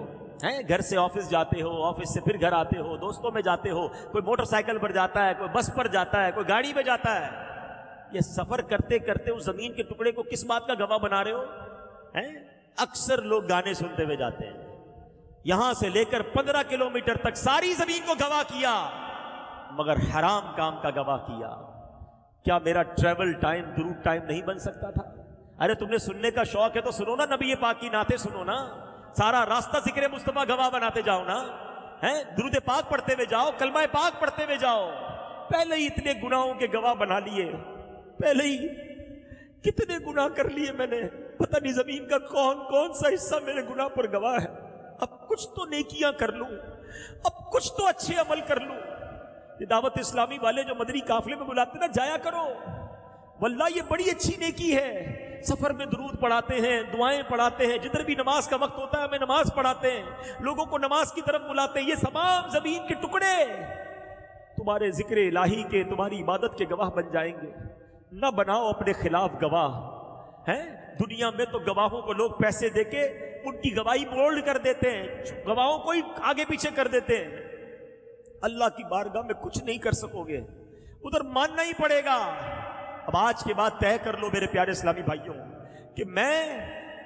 گھر سے آفس جاتے ہو, آفس سے پھر گھر آتے ہو, دوستوں میں جاتے ہو, کوئی موٹر سائیکل پر جاتا ہے, کوئی بس پر جاتا ہے, کوئی گاڑی میں جاتا ہے. یہ سفر کرتے کرتے اس زمین کے ٹکڑے کو کس بات کا گواہ بنا رہے ہو؟ اکثر لوگ گانے سنتے ہوئے جاتے ہیں, یہاں سے لے کر 15 کلومیٹر تک ساری زمین کو گواہ کیا مگر حرام کام کا گواہ کیا. کیا میرا ٹریول ٹائم درود ٹائم نہیں بن سکتا تھا؟ ارے تم نے سننے کا شوق ہے تو سنو نا, نبی پاک کی نعتیں سنو نا, سارا راستہ ذکر مصطفیٰ گواہ بناتے جاؤ نا, درود پاک پڑھتے ہوئے جاؤ, کلمہ پاک پڑھتے ہوئے جاؤ. پہلے ہی اتنے گناہوں کے گواہ بنا لیے, پہلے ہی کتنے گناہ کر لیے میں نے, پتہ نہیں زمین کا کون کون سا حصہ میرے گناہ پر گواہ ہے. اب کچھ تو نیکیاں کر لوں, اب کچھ تو اچھے عمل کر لوں. یہ دعوت اسلامی والے جو مدنی قافلے میں بلاتے نا, جایا کرو, واللہ یہ بڑی اچھی نیکی ہے. سفر میں درود پڑھاتے ہیں, دعائیں پڑھاتے ہیں, جدھر بھی نماز کا وقت ہوتا ہے ہمیں نماز پڑھاتے ہیں, لوگوں کو نماز کی طرف بلاتے ہیں. یہ تمام زمین کے ٹکڑے تمہارے ذکر الہی کے, تمہاری عبادت کے گواہ بن جائیں گے. نہ بناؤ اپنے خلاف گواہ. دنیا میں تو گواہوں کو لوگ پیسے دے کے ان کی گواہی بولڈ کر دیتے ہیں, گواہوں کو ہی آگے پیچھے کر دیتے ہیں. اللہ کی بارگاہ میں کچھ نہیں کر سکو گے, ادھر ماننا ہی پڑے گا. اب آج کے بعد طے کر لو میرے پیارے اسلامی بھائیوں کہ میں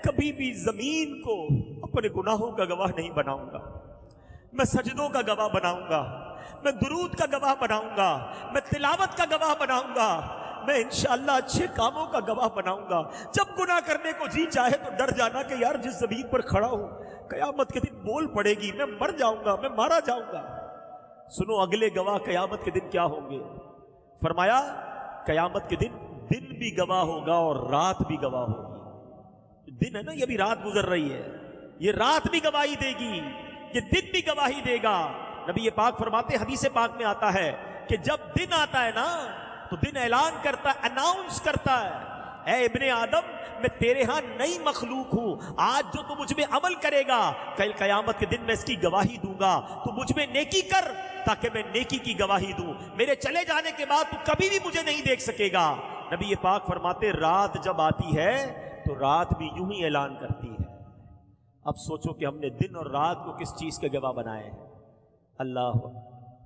کبھی بھی زمین کو اپنے گناہوں کا گواہ نہیں بناؤں گا. میں سجدوں کا گواہ بناؤں گا, میں درود کا گواہ بناؤں گا, میں تلاوت کا گواہ بناؤں گا, میں انشاءاللہ اچھے کاموں کا گواہ بناؤں گا. جب گناہ کرنے کو جی چاہے تو ڈر جانا کہ یار جس زمین پر کھڑا ہوں قیامت کے دن بول پڑے گی, میں مر جاؤں گا, میں مارا جاؤں گا. سنو اگلے گواہ قیامت کے دن کیا ہوں گے. فرمایا قیامت کے دن دن بھی گواہ ہوگا اور رات بھی گواہ ہوگی. دن ہے نا, یہ بھی رات گزر رہی ہے, یہ رات بھی گواہی دے گی, یہ دن بھی گواہی دے گا. نبی یہ پاک فرماتے, حدیث پاک میں آتا ہے کہ جب دن آتا ہے نا تو دن اعلان کرتا ہے, اناؤنس کرتا ہے, اے ابن آدم میں تیرے ہاں نئی مخلوق ہوں, آج جو تو مجھ میں عمل کرے گا کل قیامت کے دن میں اس کی گواہی دوں گا. تو مجھ میں نیکی کر تاکہ میں نیکی کی گواہی دوں, میرے چلے جانے کے بعد تو کبھی بھی مجھے نہیں دیکھ سکے گا. نبی یہ پاک فرماتے رات جب آتی ہے تو رات بھی یوں ہی اعلان کرتی ہے. اب سوچو کہ ہم نے دن اور رات کو کس چیز کے گواہ بنائے ہیں. اللہ,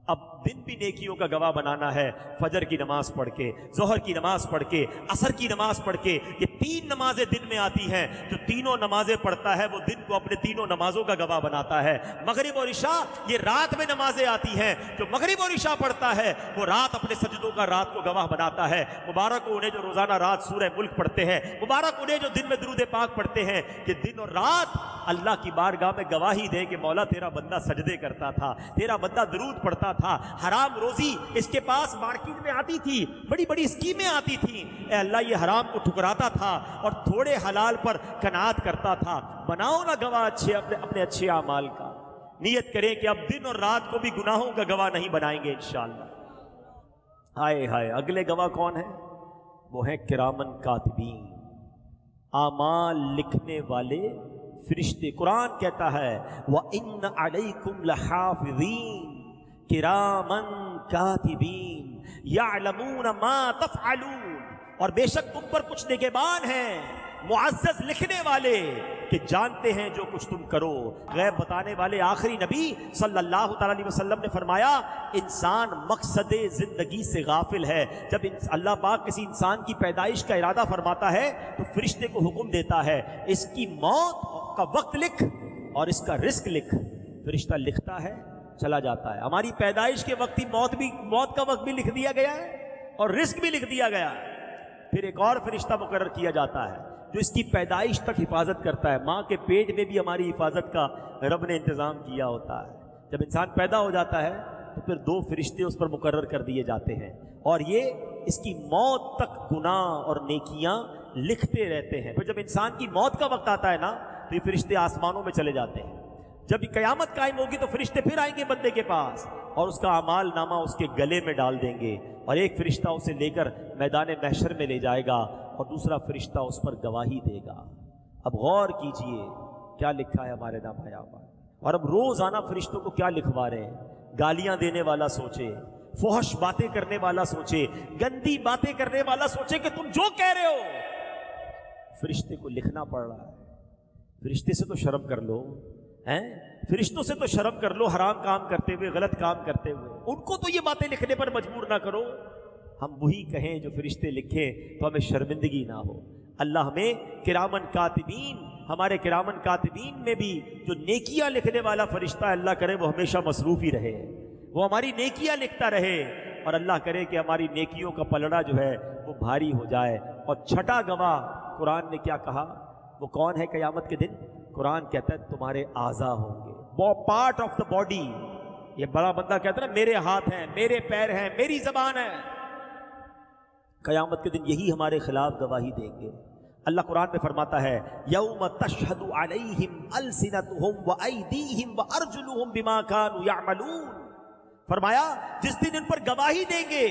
اب دن بھی نیکیوں کا گواہ بنانا ہے. فجر کی نماز پڑھ کے, ظہر کی نماز پڑھ کے, عصر کی نماز پڑھ کے, یہ 3 نمازیں دن میں آتی ہیں. جو تینوں نمازیں پڑھتا ہے وہ دن کو اپنے تینوں نمازوں کا گواہ بناتا ہے. مغرب اور عشاء یہ رات میں نمازیں آتی ہیں. جو مغرب اور عشاء پڑھتا ہے وہ رات اپنے سجدوں کا رات کو گواہ بناتا ہے. مبارک انہیں جو روزانہ رات سورہ ملک پڑھتے ہیں, مبارک انہیں جو دن میں درود پاک پڑھتے ہیں. کہ دن اور رات اللہ کی بارگاہ میں گواہی دے کہ مولا تیرا بندہ سجدے کرتا تھا, تیرا بندہ درود پڑھتا تھا. حرام روزی اس کے پاس مارکیٹ میں آتی تھی, بڑی بڑی اسکیمیں آتی تھیں, اے اللہ یہ حرام کو ٹھکراتا تھا اور تھوڑے حلال پر قناعت کرتا تھا. بناؤ نا گواہ اچھے اپنے اچھے اعمال کا. نیت کریں کہ اب دن اور رات کو بھی گناہوں کا گواہ نہیں بنائیں گے انشاءاللہ. ہائے ہائے, اگلے گواہ کون ہیں؟ وہ ہیں کرامن کاتبین, اعمال لکھنے والے فرشتے. قرآن کہتا ہے وَإِنَّ عَلَيْكُمْ لَحَافِظِينَ کرامن کاتبین یعلمون ما تفعلون, اور بے شک تم پر کچھ نگہبان ہیں معزز لکھنے والے کہ جانتے ہیں جو کچھ تم کرو. غیب بتانے والے آخری نبی صلی اللہ تعالی علیہ وسلم نے فرمایا انسان مقصد زندگی سے غافل ہے. جب اللہ پاک کسی انسان کی پیدائش کا ارادہ فرماتا ہے تو فرشتے کو حکم دیتا ہے اس کی موت کا وقت لکھ اور اس کا رزق لکھ. فرشتہ لکھتا ہے, چلا جاتا ہے. ہماری پیدائش کے وقت ہی موت کا وقت بھی لکھ دیا گیا ہے اور رزق بھی لکھ دیا گیا ہے. پھر ایک اور فرشتہ مقرر کیا جاتا ہے جو اس کی پیدائش تک حفاظت کرتا ہے. ماں کے پیٹ میں بھی ہماری حفاظت کا رب نے انتظام کیا ہوتا ہے. جب انسان پیدا ہو جاتا ہے تو پھر 2 فرشتے اس پر مقرر کر دیے جاتے ہیں اور یہ اس کی موت تک گناہ اور نیکیاں لکھتے رہتے ہیں. پھر جب انسان کی موت کا وقت آتا ہے نا تو یہ فرشتے آسمانوں میں چلے جاتے ہیں. جب قیامت قائم ہوگی تو فرشتے پھر آئیں گے بندے کے پاس اور اس کا اعمال نامہ اس کے گلے میں ڈال دیں گے، اور ایک فرشتہ اسے لے کر میدان محشر میں لے جائے گا اور دوسرا فرشتہ اس پر گواہی دے گا۔ اب غور کیجئے کیا لکھا ہے ہمارے نامہ اعمال، اور اب روزانہ فرشتوں کو کیا لکھوا رہے ہیں۔ گالیاں دینے والا سوچے، فحش باتیں کرنے والا سوچے، گندی باتیں کرنے والا سوچے کہ تم جو کہہ رہے ہو فرشتے کو لکھنا پڑ رہا ہے۔ فرشتے سے تو شرم کر لو، ہیں؟ فرشتوں سے تو شرم کر لو، حرام کام کرتے ہوئے، غلط کام کرتے ہوئے، ان کو تو یہ باتیں لکھنے پر مجبور نہ کرو۔ ہم وہی کہیں جو فرشتے لکھیں تو ہمیں شرمندگی نہ ہو۔ اللہ ہمیں کرامن کاتبین، ہمارے کرامن کاتبین میں بھی جو نیکیاں لکھنے والا فرشتہ ہے، اللہ کرے وہ ہمیشہ مصروف ہی رہے، وہ ہماری نیکیاں لکھتا رہے، اور اللہ کرے کہ ہماری نیکیوں کا پلڑا جو ہے وہ بھاری ہو جائے۔ اور چھٹا گواہ قرآن نے کیا کہا؟ وہ کون ہے قیامت کے دن؟ قرآن کہتا ہے تمہارے اعضاء ہوں گے، وہ پارٹ آف دا باڈی۔ یہ بڑا بندہ کہتا ہے نا میرے ہاتھ ہیں، میرے پیر ہیں، میری زبان ہے، قیامت کے دن یہی ہمارے خلاف گواہی دیں گے۔ اللہ قرآن میں فرماتا ہے یوم تشہد علیہم السنتہم وایدیہم وارجلہم بما کانوا یعملون، فرمایا جس دن ان پر گواہی دیں گے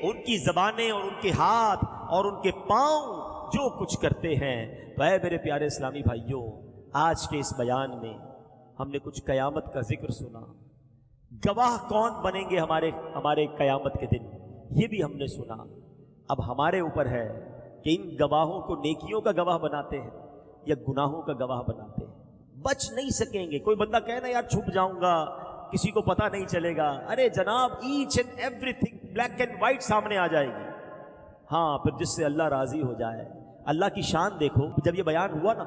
ان کی زبانیں اور ان کے ہاتھ اور ان کے پاؤں جو کچھ کرتے ہیں۔ تو اے میرے پیارے اسلامی بھائیوں، آج کے اس بیان میں ہم نے کچھ قیامت کا ذکر سنا، گواہ کون بنیں گے ہمارے قیامت کے دن یہ بھی ہم نے سنا۔ اب ہمارے اوپر ہے کہ ان گواہوں کو نیکیوں کا گواہ بناتے ہیں یا گناہوں کا گواہ بناتے ہیں۔ بچ نہیں سکیں گے۔ کوئی بندہ کہے نا یار چھپ جاؤں گا، کسی کو پتہ نہیں چلے گا، ارے جناب each and everything black and white سامنے آ جائے گی۔ ہاں پھر جس سے اللہ راضی ہو جائے۔ اللہ کی شان دیکھو، جب یہ بیان ہوا نا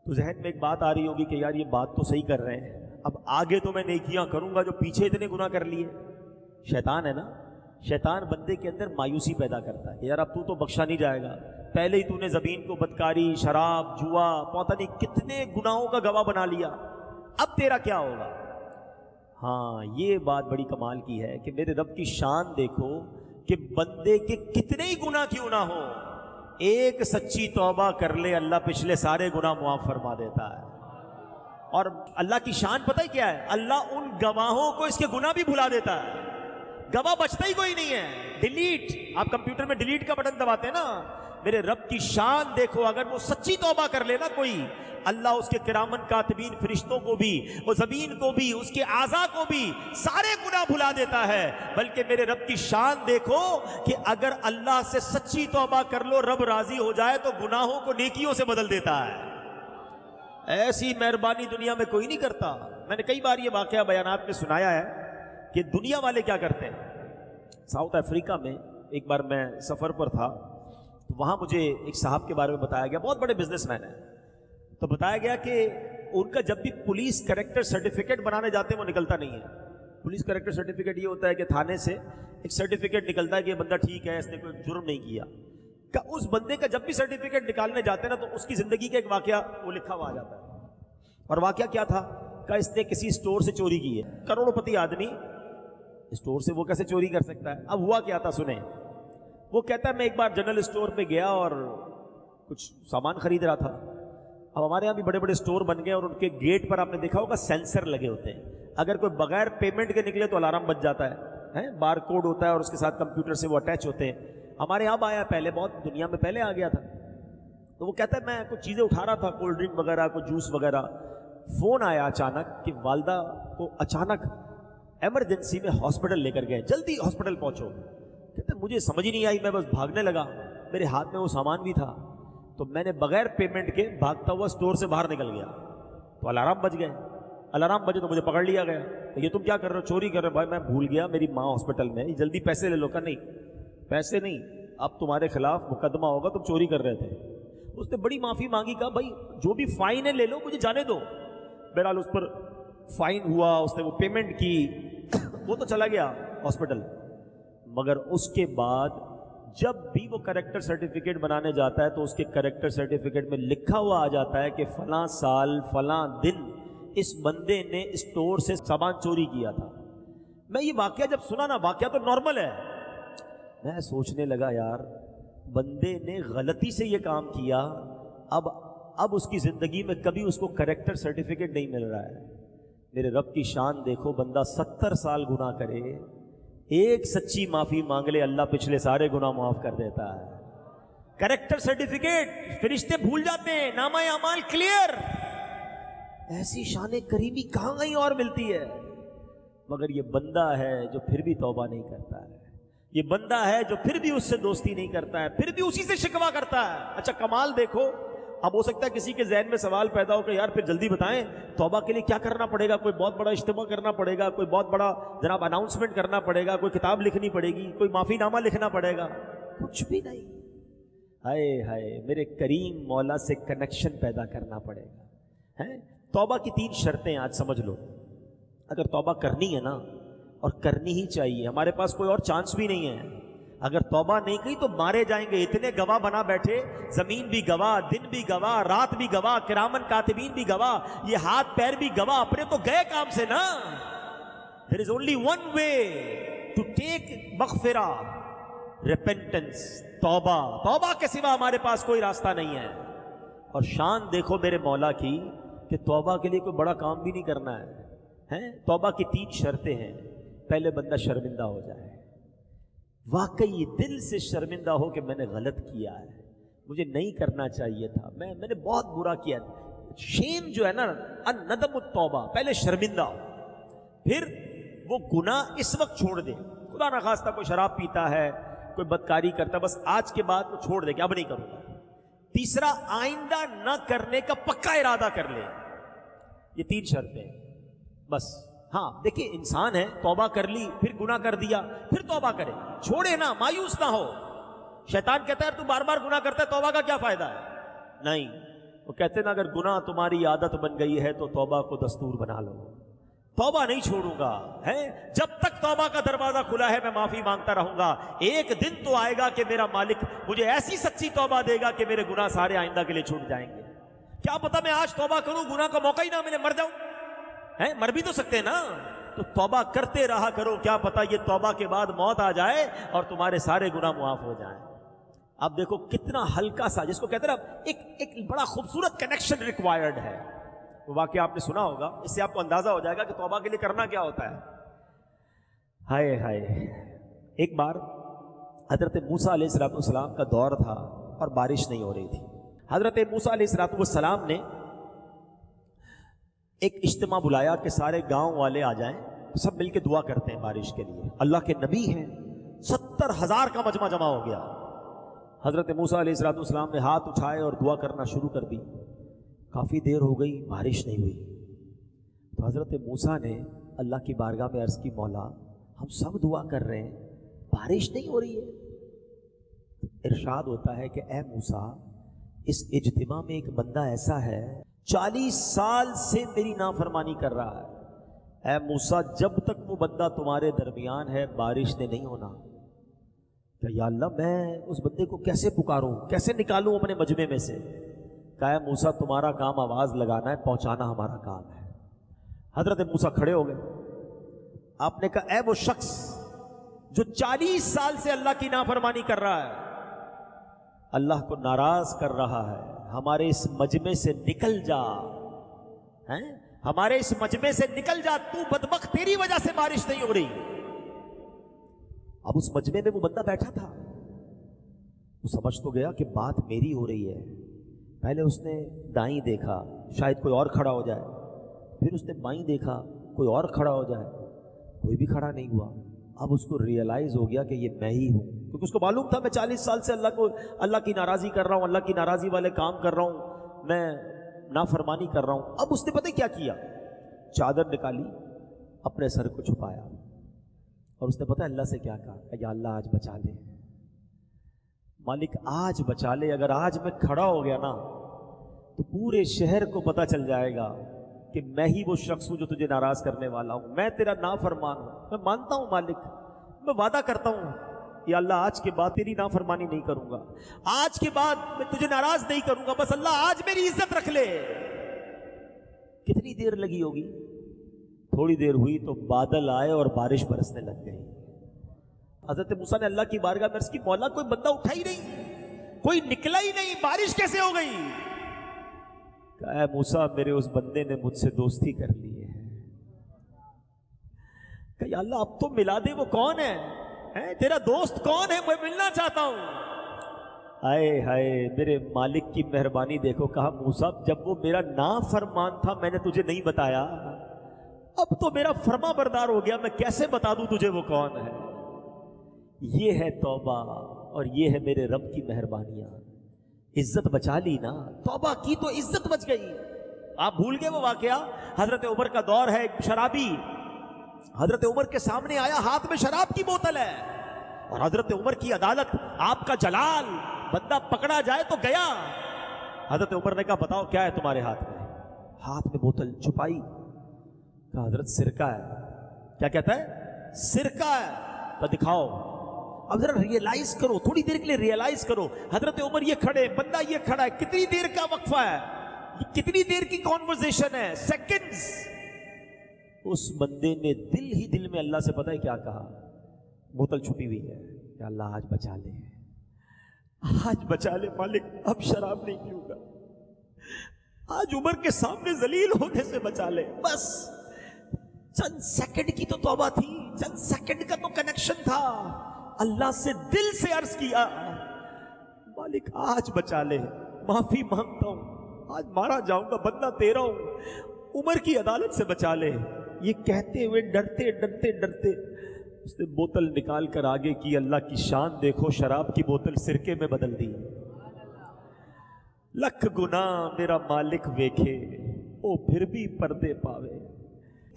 تو ذہن میں ایک بات آ رہی ہوگی کہ یار یہ بات تو صحیح کر رہے ہیں، اب آگے تو میں نیکیاں کروں گا جو پیچھے اتنے گناہ کر لیے۔ شیطان ہے نا، شیطان بندے کے اندر مایوسی پیدا کرتا ہے کہ یار اب تو بخشا نہیں جائے گا، پہلے ہی تو نے زمین کو بدکاری، شراب، جوا، پتہ نہیں کتنے گناہوں کا گواہ بنا لیا، اب تیرا کیا ہوگا؟ ہاں یہ بات بڑی کمال کی ہے کہ میرے رب کی شان دیکھو کہ بندے کے کتنے ہی گناہ کیوں نہ ہو، ایک سچی توبہ کر لے اللہ پچھلے سارے گناہ معاف فرما دیتا ہے۔ اور اللہ کی شان پتہ ہی کیا ہے؟ اللہ ان گواہوں کو اس کے گناہ بھی بھلا دیتا ہے، گواہ بچتا ہی کوئی نہیں ہے۔ ڈیلیٹ، آپ کمپیوٹر میں ڈیلیٹ کا بٹن دباتے ہیں نا، میرے رب کی شان دیکھو، اگر وہ سچی توبہ کر لے نا کوئی، اللہ اس کے کرامن کاتبین فرشتوں کو بھی، وہ زمین کو بھی، اس کے اعضاء کو بھی سارے گناہ بھلا دیتا ہے۔ بلکہ میرے رب کی شان دیکھو کہ اگر اللہ سے سچی توبہ کر لو، رب راضی ہو جائے تو گناہوں کو نیکیوں سے بدل دیتا ہے۔ ایسی مہربانی دنیا میں کوئی نہیں کرتا۔ میں نے کئی بار یہ واقعہ بیانات میں سنایا ہے کہ دنیا والے کیا کرتے ہیں۔ ساؤتھ افریقہ میں ایک بار میں سفر پر تھا تو وہاں مجھے ایک صاحب کے بارے میں بتایا گیا، بہت بڑے بزنس مین ہیں، تو بتایا گیا کہ ان کا جب بھی پولیس کریکٹر سرٹیفکیٹ بنانے جاتے ہیں وہ نکلتا نہیں ہے۔ پولیس کریکٹر سرٹیفکیٹ یہ ہوتا ہے کہ تھانے سے ایک سرٹیفکیٹ نکلتا ہے کہ یہ بندہ ٹھیک ہے، اس نے کوئی جرم نہیں کیا، کہ اس بندے کا جب بھی سرٹیفکیٹ نکالنے جاتے ہیں نا تو اس کی زندگی کا ایک واقعہ وہ لکھا ہوا آ جاتا ہے۔ اور واقعہ کیا تھا کہ اس نے کسی اسٹور سے چوری کی ہے، کروڑوں پتی آدمی، اسٹور سے وہ کیسے چوری کر سکتا ہے؟ اب ہوا کیا تھا سنیں، وہ کہتا ہے میں ایک بار جنرل اسٹور پہ گیا اور کچھ سامان خرید رہا تھا۔ اب ہمارے یہاں بھی بڑے بڑے اسٹور بن گئے اور ان کے گیٹ پر آپ نے دیکھا ہوگا سینسر لگے ہوتے ہیں، اگر کوئی بغیر پیمنٹ کے نکلے تو الارم بج جاتا ہے، بار کوڈ ہوتا ہے اور اس کے ساتھ کمپیوٹر سے وہ اٹیچ ہوتے ہیں۔ ہمارے یہاں آیا پہلے، بہت دنیا میں پہلے آ گیا تھا۔ تو وہ کہتا ہے میں کچھ چیزیں اٹھا رہا تھا، کولڈ ڈرنک وغیرہ، کوئی جوس وغیرہ، فون آیا اچانک کہ والدہ کو اچانک ایمرجنسی میں ہاسپٹل لے کر گئے، جلدی ہاسپٹل پہنچو۔ کہتے ہیں مجھے سمجھ ہی نہیں آئی، میں بس بھاگنے لگا، میرے ہاتھ میں وہ سامان بھی تھا، تو میں نے بغیر پیمنٹ کے بھاگتا ہوا اسٹور سے باہر نکل گیا، تو الارم بج گئے، الارم بجے تو مجھے پکڑ لیا گیا، یہ تم کیا کر رہے ہو؟ چوری کر رہے ہو۔ بھائی میں بھول گیا، میری ماں ہاسپٹل میں، جلدی پیسے لے لو۔ کا نہیں پیسے نہیں، اب تمہارے خلاف مقدمہ ہوگا، تم چوری کر رہے تھے۔ اس نے بڑی معافی مانگی، کہا بھائی جو بھی فائن ہے لے لو، مجھے جانے دو۔ بہرحال اس پر فائن ہوا، اس نے وہ پیمنٹ کی، وہ تو چلا گیا ہاسپٹل۔ مگر اس کے بعد جب بھی وہ کریکٹر سرٹیفکیٹ بنانے جاتا ہے تو اس کے کریکٹر سرٹیفکیٹ میں لکھا ہوا آ جاتا ہے کہ فلاں سال فلاں دن اس بندے نے اسٹور سے سامان چوری کیا تھا۔ میں یہ واقعہ جب سنا نا، واقعہ تو نارمل ہے، میں سوچنے لگا یار بندے نے غلطی سے یہ کام کیا، اب اب اس کی زندگی میں کبھی اس کو کریکٹر سرٹیفکیٹ نہیں مل رہا ہے. میرے رب کی شان دیکھو, بندہ 70 سال گناہ کرے, ایک سچی معافی مانگ لے, اللہ پچھلے سارے گناہ معاف کر دیتا ہے. کریکٹر سرٹیفکیٹ فرشتے بھول جاتے ہیں, نامہ اعمال کلیئر. ایسی شان کریمی کہاں کہیں اور ملتی ہے. مگر یہ بندہ ہے جو پھر بھی توبہ نہیں کرتا ہے, یہ بندہ ہے جو پھر بھی اس سے دوستی نہیں کرتا ہے, پھر بھی اسی سے شکوہ کرتا ہے. اچھا کمال دیکھو, اب ہو سکتا ہے کسی کے ذہن میں سوال پیدا ہو کہ یار پھر جلدی بتائیں توبہ کے لیے کیا کرنا پڑے گا, کوئی بہت بڑا اجتماع کرنا پڑے گا, کوئی بہت بڑا جناب اناؤنسمنٹ کرنا پڑے گا, کوئی کتاب لکھنی پڑے گی, کوئی معافی نامہ لکھنا پڑے گا. کچھ بھی نہیں. ہائے ہائے, میرے کریم مولا سے کنیکشن پیدا کرنا پڑے گا. ہیں توبہ کی 3 شرطیں آج سمجھ لو. اگر توبہ کرنی ہے نا, اور کرنی ہی چاہیے, ہمارے پاس کوئی اور چانس بھی نہیں ہے. اگر توبہ نہیں کی تو مارے جائیں گے. اتنے گواہ بنا بیٹھے, زمین بھی گواہ, دن بھی گواہ, رات بھی گواہ, کرامن کاتبین بھی گواہ, یہ ہاتھ پیر بھی گواہ, اپنے تو گئے کام سے نا. There is only one way to take مغفرہ, repentance, توبہ. توبہ کے سوا ہمارے پاس کوئی راستہ نہیں ہے. اور شان دیکھو میرے مولا کی کہ توبہ کے لیے کوئی بڑا کام بھی نہیں کرنا ہے. توبہ کی 3 شرطیں ہیں. پہلے بندہ شرمندہ ہو جائے, واقعی دل سے شرمندہ ہو کہ میں نے غلط کیا ہے, مجھے نہیں کرنا چاہیے تھا, میں نے بہت برا کیا. شیم جو ہے نا, الندم التوبہ, پہلے شرمندہ ہو, پھر وہ گناہ اس وقت چھوڑ دے. خدا نخواستہ کوئی شراب پیتا ہے, کوئی بدکاری کرتا ہے, بس آج کے بعد وہ چھوڑ دے کہ اب نہیں کروں گا. تیسرا, آئندہ نہ کرنے کا پکا ارادہ کر لے. یہ 3 شرطیں بس. ہاں دیکھیں, انسان ہے, توبہ کر لی, پھر گناہ کر دیا, پھر توبہ کرے, چھوڑے نا, مایوس نہ ہو. شیطان کہتا ہے تو بار بار گناہ کرتا ہے, توبہ کا کیا فائدہ ہے؟ نہیں, وہ کہتے ہیں نا اگر گناہ تمہاری عادت بن گئی ہے تو توبہ کو دستور بنا لو. توبہ نہیں چھوڑوں گا, ہے جب تک توبہ کا دروازہ کھلا ہے میں معافی مانگتا رہوں گا. ایک دن تو آئے گا کہ میرا مالک مجھے ایسی سچی توبہ دے گا کہ میرے گناہ سارے آئندہ کے لیے چھوٹ جائیں گے. کیا پتا میں آج توبہ کروں, گناہ کا موقع ہی نہ ملے, مر جاؤں. ہے مر بھی تو سکتے ہیں نا. تو توبہ کرتے رہا کرو, کیا پتا یہ توبہ کے بعد موت آ جائے اور تمہارے سارے گناہ معاف ہو جائیں. اب دیکھو کتنا ہلکا سا, جس کو کہتے ہیں نا ایک بڑا خوبصورت کنیکشن ریکوائرڈ ہے. وہ واقعہ آپ نے سنا ہوگا, اس سے آپ کو اندازہ ہو جائے گا کہ توبہ کے لیے کرنا کیا ہوتا ہے. ہائے ہائے, ایک بار حضرت موسیٰ علیہ السلام کا دور تھا اور بارش نہیں ہو رہی تھی. حضرت موسیٰ علیہ السلام نے ایک اجتماع بلایا کہ سارے گاؤں والے آ جائیں, سب مل کے دعا کرتے ہیں بارش کے لیے. اللہ کے نبی ہیں, 70,000 کا مجمع جمع ہو گیا. حضرت موسیٰ علیہ السلام نے ہاتھ اٹھائے اور دعا کرنا شروع کر دی. کافی دیر ہو گئی, بارش نہیں ہوئی. تو حضرت موسیٰ نے اللہ کی بارگاہ میں عرض کی, مولا ہم سب دعا کر رہے ہیں, بارش نہیں ہو رہی ہے. ارشاد ہوتا ہے کہ اے موسیٰ, اس اجتماع میں ایک بندہ ایسا ہے 40 سال سے میری نافرمانی کر رہا ہے. اے موسیٰ, جب تک وہ بندہ تمہارے درمیان ہے بارش نے نہیں ہونا. کہ یا اللہ میں اس بندے کو کیسے پکاروں, کیسے نکالوں اپنے مجمع میں سے. کہا اے موسیٰ تمہارا کام آواز لگانا ہے, پہنچانا ہمارا کام ہے. حضرت موسیٰ کھڑے ہو گئے. آپ نے کہا اے وہ شخص جو 40 سال سے اللہ کی نافرمانی کر رہا ہے, اللہ کو ناراض کر رہا ہے, ہمارے اس مجمع سے نکل جا. ہیں ہمارے اس مجمع سے نکل جا, تو بدبخت, تیری وجہ سے بارش نہیں ہو رہی. اب اس مجمع میں وہ بندہ بیٹھا تھا, وہ سمجھ تو گیا کہ بات میری ہو رہی ہے. پہلے اس نے دائیں دیکھا, شاید کوئی اور کھڑا ہو جائے. پھر اس نے بائیں دیکھا, کوئی اور کھڑا ہو جائے. کوئی بھی کھڑا نہیں ہوا. اب اس کو ریئلائز ہو گیا کہ یہ میں ہی ہوں, کیونکہ اس کو معلوم تھا میں 40 سال سے اللہ کی ناراضی کر رہا ہوں, اللہ کی ناراضی والے کام کر رہا ہوں, میں نافرمانی کر رہا ہوں. اب اس نے پتہ کیا کیا, چادر نکالی, اپنے سر کو چھپایا, اور اس نے پتہ اللہ سے کیا کہا, یا اللہ آج بچا لے, مالک آج بچا لے. اگر آج میں کھڑا ہو گیا نا تو پورے شہر کو پتہ چل جائے گا کہ میں ہی وہ شخص ہوں جو تجھے ناراض کرنے والا ہوں. میں تیرا نافرمان ہوں. میں مانتا ہوں مالک, میں وعدہ کرتا ہوں یا اللہ آج کے بعد تیری نافرمانی نہیں کروں گا, آج کے بعد میں تجھے ناراض نہیں کروں گا, بس اللہ آج میری عزت رکھ لے. کتنی دیر لگی ہوگی؟ تھوڑی دیر ہوئی تو بادل آئے اور بارش برسنے لگ گئی. حضرت موسیٰ نے اللہ کی بارگاہ میں عرض کی, مولا کوئی بندہ اٹھا ہی نہیں, کوئی نکلا ہی نہیں, بارش کیسے ہو گئی؟ کہا اے موسیٰ میرے اس بندے نے مجھ سے دوستی کر لی ہے. کہ یا اللہ اب تو ملا دے، وہ کون ہے تیرا دوست کون ہے، میں ملنا چاہتا ہوں. آئے ہائے میرے مالک کی مہربانی دیکھو. کہا موسیٰ جب وہ میرا نافرمان تھا میں نے تجھے نہیں بتایا، اب تو میرا فرما بردار ہو گیا، میں کیسے بتا دوں تجھے وہ کون ہے. یہ ہے توبہ اور یہ ہے میرے رب کی مہربانیاں. عزت بچا لی نا، توبہ کی تو عزت بچ گئی. آپ بھول گئے وہ واقعہ؟ حضرت عمر کا دور ہے، ایک شرابی حضرت عمر کے سامنے آیا، ہاتھ میں شراب کی بوتل ہے، اور حضرت عمر کی عدالت، آپ کا جلال، بندہ پکڑا جائے تو گیا. حضرت عمر نے کہا بتاؤ کیا ہے تمہارے ہاتھ میں؟ ہاتھ میں بوتل چھپائی. کہا حضرت سرکہ ہے. کیا کہتا ہے؟ سرکہ ہے. تو دکھاؤ. اب ذرا ریئلائز کرو، تھوڑی دیر کے لیے ریئلائز کرو. حضرت عمر یہ کھڑے، بندہ یہ کھڑا ہے، کتنی دیر کا وقفہ ہے، کتنی دیر کی کانورسیشن ہے، سیکنڈز. اس بندے نے دل ہی دل میں اللہ سے پتہ ہے کیا کہا؟ بوتل چھپی ہوئی ہے، یا اللہ آج بچا لے، آج بچا لے مالک، اب شراب نہیں پیوں گا، آج عمر کے سامنے ذلیل ہونے سے بچا لے. بس چند سیکنڈ کی تو توبہ تھی، چند سیکنڈ کا تو کنیکشن تھا. اللہ سے دل سے عرض کیا مالک آج بچا لے، معافی مانگتا ہوں، آج مارا جاؤں گا، بندہ تیرا ہوں، عمر کی عدالت سے بچا لے. یہ کہتے ہوئے ڈرتے ڈرتے ڈرتے اس نے بوتل نکال کر آگے کی. اللہ کی شان دیکھو، شراب کی بوتل سرکے میں بدل دی. لکھ گناہ میرا مالک ویکھے، او پھر بھی پردے پاوے.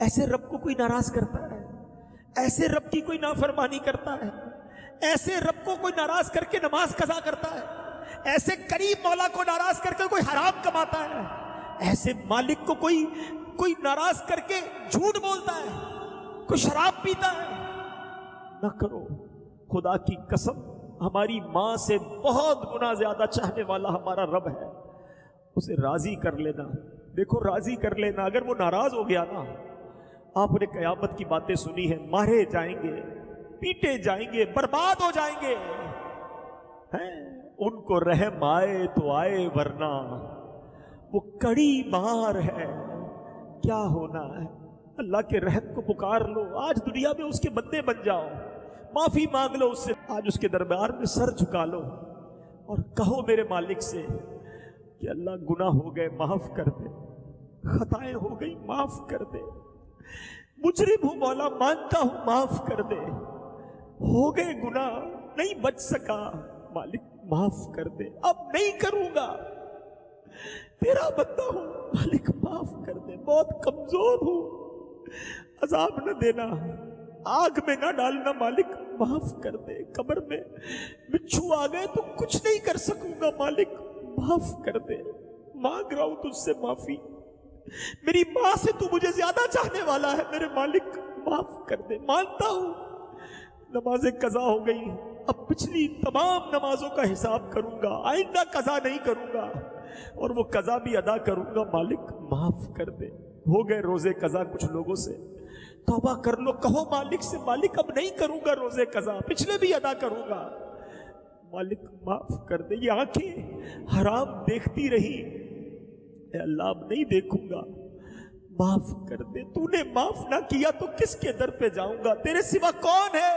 ایسے رب کو کوئی ناراض کرتا ہے؟ ایسے رب کی کوئی نافرمانی کرتا ہے؟ ایسے رب کو کوئی ناراض کر کے نماز قضا کرتا ہے؟ ایسے کریم مولا کو ناراض کر کے کوئی حرام کماتا ہے؟ ایسے مالک کو کوئی ناراض کر کے جھوٹ بولتا ہے، کوئی شراب پیتا ہے؟ نہ کرو. خدا کی قسم ہماری ماں سے بہت گنا زیادہ چاہنے والا ہمارا رب ہے. اسے راضی کر لینا. دیکھو راضی کر لینا. اگر وہ ناراض ہو گیا نا، آپ نے قیامت کی باتیں سنی ہیں، مارے جائیں گے، پیٹے جائیں گے، برباد ہو جائیں گے. ان کو رحم آئے تو آئے، ورنہ وہ کڑی مار ہے. کیا ہونا ہے؟ اللہ کے رحم کو پکار لو. آج دنیا میں اس کے بندے بن جاؤ، معافی مانگ لو اس سے. آج اس کے دربار میں سر جھکا لو اور کہو میرے مالک سے کہ اللہ گناہ ہو گئے معاف کر دے، خطائیں ہو گئی معاف کر دے، مجرم ہوں مولا مانتا ہوں معاف کر دے، ہو گئے گناہ نہیں بچ سکا مالک معاف کر دے، اب نہیں کروں گا، تیرا بندہ ہوں مالک معاف کر دے، بہت کمزور ہوں، عذاب نہ دینا، آگ میں نہ ڈالنا مالک معاف کر دے، قبر میں بچھو آ گئے تو کچھ نہیں کر سکوں گا مالک معاف کر دے، مانگ رہا ہوں تجھ سے معافی، میری ماں سے تو مجھے زیادہ چاہنے والا ہے میرے مالک معاف کر دے. مانتا ہوں نمازیں قضا ہو گئی، اب پچھلی تمام نمازوں کا حساب کروں گا، آئندہ قضا نہیں کروں گا، اور وہ قضا بھی ادا کروں گا مالک معاف کر دے. ہو گئے روزے قضا کچھ لوگوں سے، توبہ کر لو، کہو مالک سے مالک اب نہیں کروں گا روزے قضا، پچھلے بھی ادا کروں گا، مالک معاف کر دے. یہ آنکھیں حرام دیکھتی رہی، اے اللہ اب نہیں دیکھوں گا معاف کر دے. تو نے معاف نہ کیا تو کس کے در پہ جاؤں گا، تیرے سوا کون ہے؟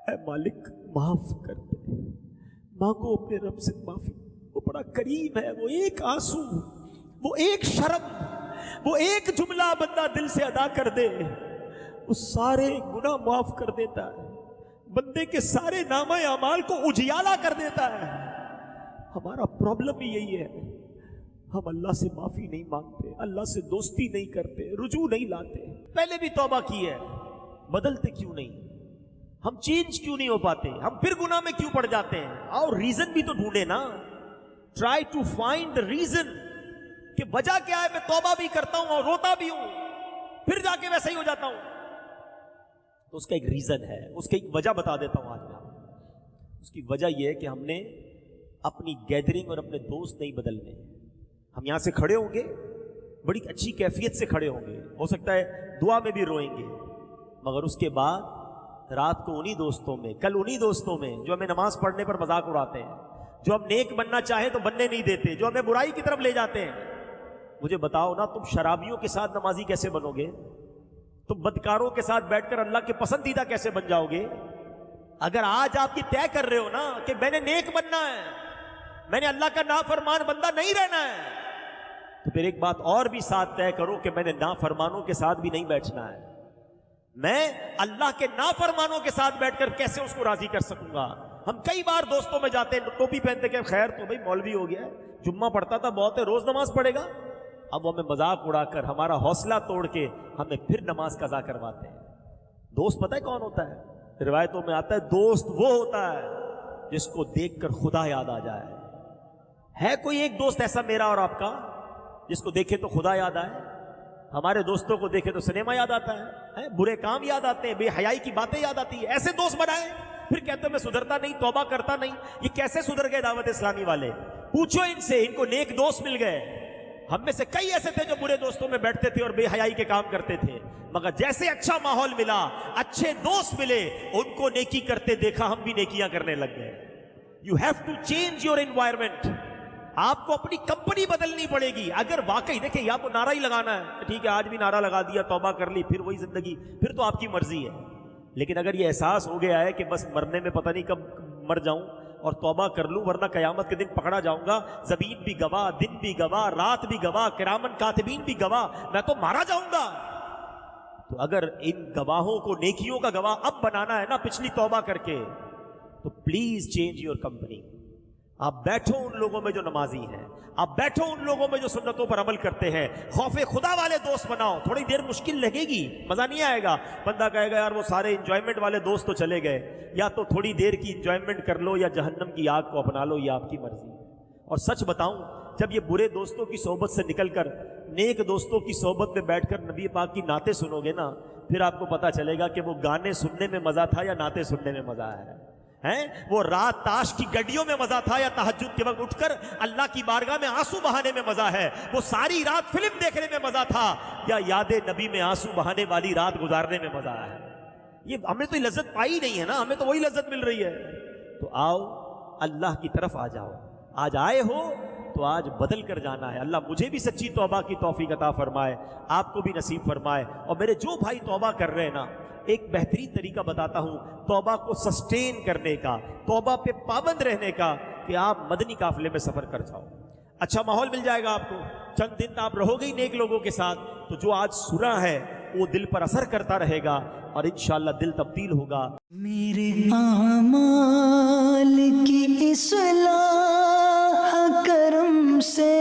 اے مالک معاف کر دے. مانگو اپنے رب سے معافی، وہ بڑا کریم ہے. وہ ایک آنسو، وہ ایک شرم، وہ ایک جملہ بندہ دل سے ادا کر دے، وہ سارے گناہ معاف کر دیتا ہے، بندے کے سارے نامہ اعمال کو اجیالا کر دیتا ہے. ہمارا پرابلم ہی یہی ہے، ہم اللہ سے معافی نہیں مانگتے، اللہ سے دوستی نہیں کرتے، رجوع نہیں لاتے. پہلے بھی توبہ کی ہے، بدلتے کیوں نہیں؟ ہم چینج کیوں نہیں ہو پاتے؟ ہم پھر گناہ میں کیوں پڑ جاتے ہیں؟ اور ریزن بھی تو ڈھونڈے نا. Try to find the reason کہ وجہ کیا ہے. میں توبہ بھی کرتا ہوں اور روتا بھی ہوں، پھر جا کے ویسا ہی ہو جاتا ہوں. تو اس کا ایک ریزن ہے، اس کی ایک وجہ بتا دیتا ہوں آج میں. اس کی وجہ یہ ہے کہ ہم نے اپنی گیدرنگ اور اپنے دوست نہیں بدلنے. ہم یہاں سے کھڑے ہوں گے، بڑی اچھی کیفیت سے کھڑے ہوں گے، ہو سکتا ہے دعا میں بھی روئیں گے، مگر اس کے بعد رات کو انہی دوستوں میں، کل انہی دوستوں میں جو ہمیں نماز پڑھنے پر مذاق اڑاتے ہیں، جو ہم نیک بننا چاہیں تو بننے نہیں دیتے، جو ہمیں برائی کی طرف لے جاتے ہیں. مجھے بتاؤ نا، تم شرابیوں کے ساتھ نمازی کیسے بنو گے؟ تم بدکاروں کے ساتھ بیٹھ کر اللہ کے پسندیدہ کیسے بن جاؤ گے؟ اگر آج آپ کی طے کر رہے ہو نا کہ میں نے نیک بننا ہے، میں نے اللہ کا نافرمان بندہ نہیں رہنا ہے، تو پھر ایک بات اور بھی ساتھ طے کرو کہ میں نے نافرمانوں کے ساتھ بھی نہیں بیٹھنا ہے. میں اللہ کے نافرمانوں کے ساتھ بیٹھ کر کیسے اس کو راضی کر سکوں گا؟ ہم کئی بار دوستوں میں جاتے ہیں، ٹوپی پہنتے کہ خیر تو بھائی مولوی ہو گیا ہے، جمعہ پڑھتا تھا بہت ہے، روز نماز پڑھے گا. اب وہ ہمیں مذاق اڑا کر ہمارا حوصلہ توڑ کے ہمیں پھر نماز قضا کرواتے ہیں. دوست پتہ ہے کون ہوتا ہے؟ روایتوں میں آتا ہے دوست وہ ہوتا ہے جس کو دیکھ کر خدا یاد آ جائے. ہے کوئی ایک دوست ایسا میرا اور آپ کا جس کو دیکھے تو خدا یاد آئے؟ ہمارے دوستوں کو دیکھے تو سنیما یاد آتا ہے، برے کام یاد آتے ہیں، بے حیائی کی باتیں یاد آتی ہیں. ایسے دوست بنائے پھر کہتے ہیں میں سدھرتا نہیں، توبہ کرتا نہیں. یہ کیسے سدھر گئے دعوت اسلامی والے؟ پوچھو ان سے، ان کو نیک دوست مل گئے. ہم میں سے کئی ایسے تھے جو برے دوستوں میں بیٹھتے تھے اور بے حیائی کے کام کرتے تھے، مگر جیسے اچھا ماحول ملا، اچھے دوست ملے، ان کو نیکی کرتے دیکھا، ہم بھی نیکیاں کرنے لگ گئے. You have to change your environment. آپ کو اپنی کمپنی بدلنی پڑے گی. اگر واقعی دیکھیں، یا تو نعرہ ہی لگانا ہے، ٹھیک ہے آج بھی نعرہ لگا دیا، توبہ کر لی، پھر وہی زندگی، پھر تو آپ کی مرضی ہے. لیکن اگر یہ احساس ہو گیا ہے کہ بس مرنے میں پتہ نہیں کب مر جاؤں اور توبہ کر لوں ورنہ قیامت کے دن پکڑا جاؤں گا، زمین بھی گواہ، دن بھی گواہ، رات بھی گواہ، کرامن کاتبین بھی گواہ، میں تو مارا جاؤں گا. تو اگر ان گواہوں کو نیکیوں کا گواہ اب بنانا ہے نا پچھلی توبہ کر کے، تو پلیز چینج یور کمپنی. آپ بیٹھو ان لوگوں میں جو نمازی ہیں، آپ بیٹھو ان لوگوں میں جو سنتوں پر عمل کرتے ہیں. خوف خدا والے دوست بناؤ. تھوڑی دیر مشکل لگے گی، مزہ نہیں آئے گا، بندہ کہے گا یار وہ سارے انجوائمنٹ والے دوست تو چلے گئے. یا تو تھوڑی دیر کی انجوائمنٹ کر لو یا جہنم کی آگ کو اپنا لو، یہ آپ کی مرضی. اور سچ بتاؤں، جب یہ برے دوستوں کی صحبت سے نکل کر نیک دوستوں کی صحبت میں بیٹھ کر نبی پاک کی نعتیں سنو گے نا، پھر آپ کو پتا چلے گا کہ وہ گانے سننے میں مزہ تھا یا نعتیں سننے میں مزہ ہے. وہ رات تاش کی گڈیوں میں مزہ تھا یا تہجد کے وقت اٹھ کر اللہ کی بارگاہ میں آنسو بہانے میں مزہ ہے. وہ ساری رات فلم دیکھنے میں مزہ تھا یا یاد نبی میں آنسو بہانے والی رات گزارنے میں مزہ ہے. یہ ہمیں تو لذت پائی نہیں ہے نا، ہمیں تو وہی لذت مل رہی ہے. تو آؤ اللہ کی طرف آ جاؤ. آج آئے ہو تو آج بدل کر جانا ہے. اللہ مجھے بھی سچی توبہ کی توفیق عطا فرمائے، آپ کو بھی نصیب فرمائے. اور میرے جو بھائی توبہ کر رہے ہیں نا، ایک بہترین طریقہ بتاتا ہوں توبہ کو سسٹین کرنے کا، توبہ پہ پابند رہنے کا، کہ آپ مدنی قافلے میں سفر کر جاؤ. اچھا ماحول مل جائے گا آپ کو، چند دن آپ رہو گے ہی نیک لوگوں کے ساتھ، تو جو آج سنا ہے وہ دل پر اثر کرتا رہے گا اور انشاءاللہ دل تبدیل ہوگا. میرے اعمال کی اصلاح کرم سے